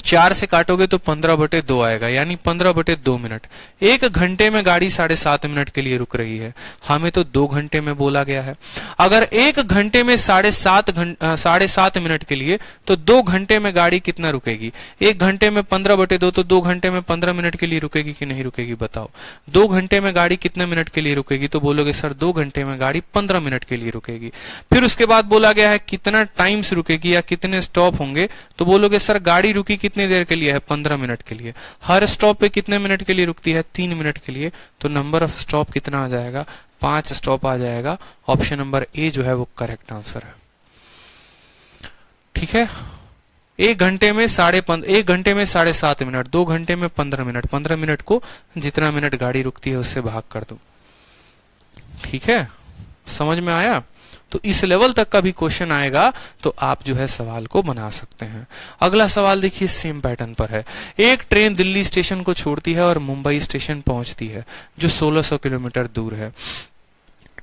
4 से काटोगे तो 15/2 आएगा, यानी 15/2 मिनट। 1 घंटे में गाड़ी 7.5 मिनट के लिए रुक रही है, हमें तो 2 घंटे में बोला गया है। अगर 1 घंटे में 7.5 मिनट के लिए, तो 2 घंटे में गाड़ी कितना रुकेगी? 1 घंटे में 15/2, तो 2 घंटे में 15 मिनट के लिए रुकेगी कि नहीं रुकेगी? बताओ 2 घंटे में गाड़ी कितने मिनट के लिए रुकेगी? तो बोलोगे सर 2 घंटे में गाड़ी 15 मिनट के लिए रुकेगी। फिर उसके बाद बोला गया है कितना टाइम्स रुकेगी या कितने स्टॉप होंगे? तो बोलोगे सर गाड़ी रुकी कितनी देर के लिए है? 15 मिनट के लिए। हर स्टॉप पे कितने मिनट के लिए रुकती है? 3 मिनट के लिए। तो नंबर ऑफ स्टॉप कितना आ जाएगा? 5 स्टॉप आ जाएगा। ऑप्शन नंबर ए जो है वो करेक्ट आंसर है। ठीक है, 1 घंटे में 7.5 मिनट, 2 घंटे में 15 मिनट, 15 मिनट को जितना मिनट गाड़ी रुकती है उससे भाग कर दो। ठीक है, समझ में आया? तो इस लेवल तक का भी क्वेश्चन आएगा तो आप जो है सवाल को बना सकते हैं। अगला सवाल देखिए, सेम पैटर्न पर है। एक ट्रेन दिल्ली स्टेशन को छोड़ती है और मुंबई स्टेशन पहुंचती है, जो 1600 किलोमीटर दूर है।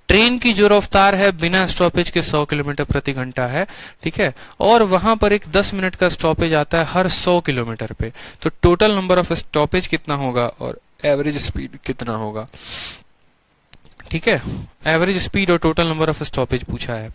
ट्रेन की जो रफ्तार है बिना स्टॉपेज के 100 किलोमीटर प्रति घंटा है। ठीक है, और वहां पर एक 10 मिनट का स्टॉपेज आता है हर 100 किलोमीटर पे। तो टोटल नंबर ऑफ स्टॉपेज कितना होगा और एवरेज स्पीड कितना होगा? ठीक है, एवरेज स्पीड और टोटल नंबर ऑफ स्टॉपेज पूछा है।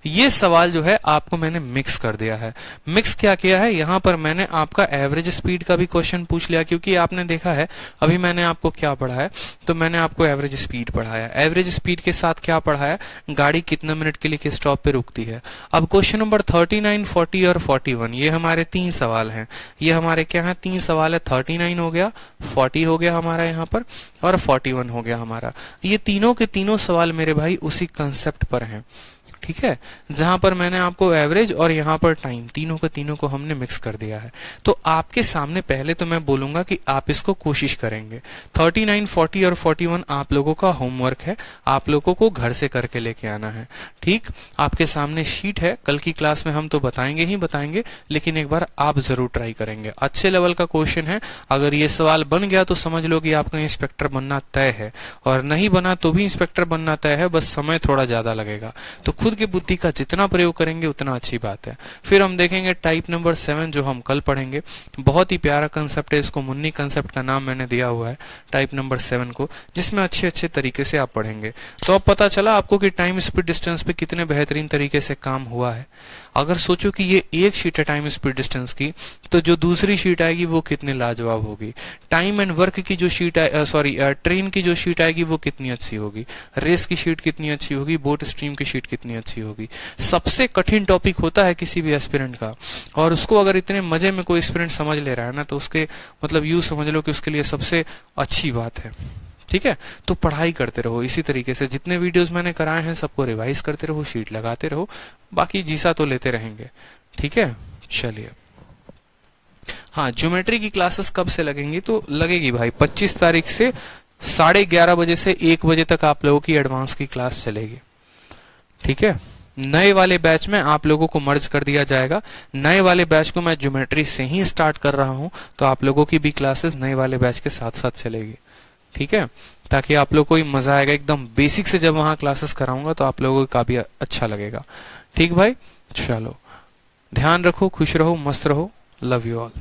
ये सवाल जो है आपको मैंने मिक्स कर दिया है। मिक्स क्या किया है, यहां पर मैंने आपका एवरेज स्पीड का भी क्वेश्चन पूछ लिया, क्योंकि आपने देखा है अभी मैंने आपको क्या पढ़ाया, तो मैंने आपको एवरेज स्पीड पढ़ाया। एवरेज स्पीड के साथ क्या पढ़ाया? गाड़ी कितना मिनट के लिए किस स्टॉप पे रुकती है। अब क्वेश्चन नंबर 39, 40 और 41, ये हमारे 3 सवाल हैं। ये हमारे क्या है? 3 सवाल है। 39 हो गया, 40 हो गया हमारा यहाँ पर, और 41 हो गया हमारा। ये तीनों के तीनों सवाल मेरे भाई उसी कंसेप्ट पर हैं। ठीक है, जहां पर मैंने आपको एवरेज और यहां पर टाइम, तीनों के तीनों को हमने मिक्स कर दिया है। तो आपके सामने पहले तो मैं बोलूंगा कि आप इसको कोशिश करेंगे। 39, 40 और 41 आप लोगों का होमवर्क है, आप लोगों को घर से करके लेके आना है। ठीक, आपके सामने शीट है, कल की क्लास में हम तो बताएंगे ही बताएंगे, लेकिन एक बार आप जरूर ट्राई करेंगे। अच्छे लेवल का क्वेश्चन है। अगर ये सवाल बन गया तो समझ लो कि आपका इंस्पेक्टर बनना तय है, और नहीं बना तो भी इंस्पेक्टर बनना तय है, बस समय थोड़ा ज्यादा लगेगा। तो खुद खुद के बुद्धि का जितना प्रयोग करेंगे उतना अच्छी बात है। फिर हम देखेंगे टाइप नंबर 7 जो हम कल पढ़ेंगे। बहुत ही प्यारा कंसेप्ट है, इसको मुन्नी कंसेप्ट का नाम मैंने दिया हुआ है टाइप नंबर 7 को, जिसमें अच्छे अच्छे तरीके से आप पढ़ेंगे। तो अब पता चला आपको कि टाइम स्पीड डिस्टेंस पे कितने बेहतरीन तरीके से काम हुआ है। अगर सोचो कि ये एक शीट है टाइम स्पीड डिस्टेंस की, तो जो दूसरी शीट आएगी वो कितनी लाजवाब होगी। टाइम एंड वर्क की जो शीट ट्रेन की जो शीट आएगी वो कितनी अच्छी होगी, रेस की शीट कितनी अच्छी होगी, बोट स्ट्रीम की शीट कितनी अच्छी होगी। सबसे कठिन टॉपिक होता है किसी भी एस्पिरेंट का, और उसको अगर इतने मजे में कोई एस्पिरेंट समझ ले रहा है ना, तो उसके मतलब यूं समझ लो कि उसके लिए सबसे अच्छी बात है। ठीक है, तो पढ़ाई करते रहो इसी तरीके से। जितने वीडियोस मैंने कराए हैं सबको रिवाइज करते रहो, शीट लगाते रहो, बाकी जीसा तो लेते रहेंगे। ठीक है, चलिए। हाँ, ज्योमेट्री की क्लासेस कब से लगेंगी? तो लगेगी भाई 25 तारीख से 11:30 बजे से 1 बजे तक आप लोगों की एडवांस की क्लास चलेगी। ठीक है, नए वाले बैच में आप लोगों को मर्ज कर दिया जाएगा। नए वाले बैच को मैं ज्योमेट्री से ही स्टार्ट कर रहा हूं, तो आप लोगों की भी क्लासेस नए वाले बैच के साथ साथ चलेगी। ठीक है, ताकि आप लोगों को ही मजा आएगा। एकदम बेसिक से जब वहां क्लासेस कराऊंगा तो आप लोगों को काफी अच्छा लगेगा। ठीक भाई, चलो ध्यान रखो, खुश रहो, मस्त रहो, लव यू ऑल।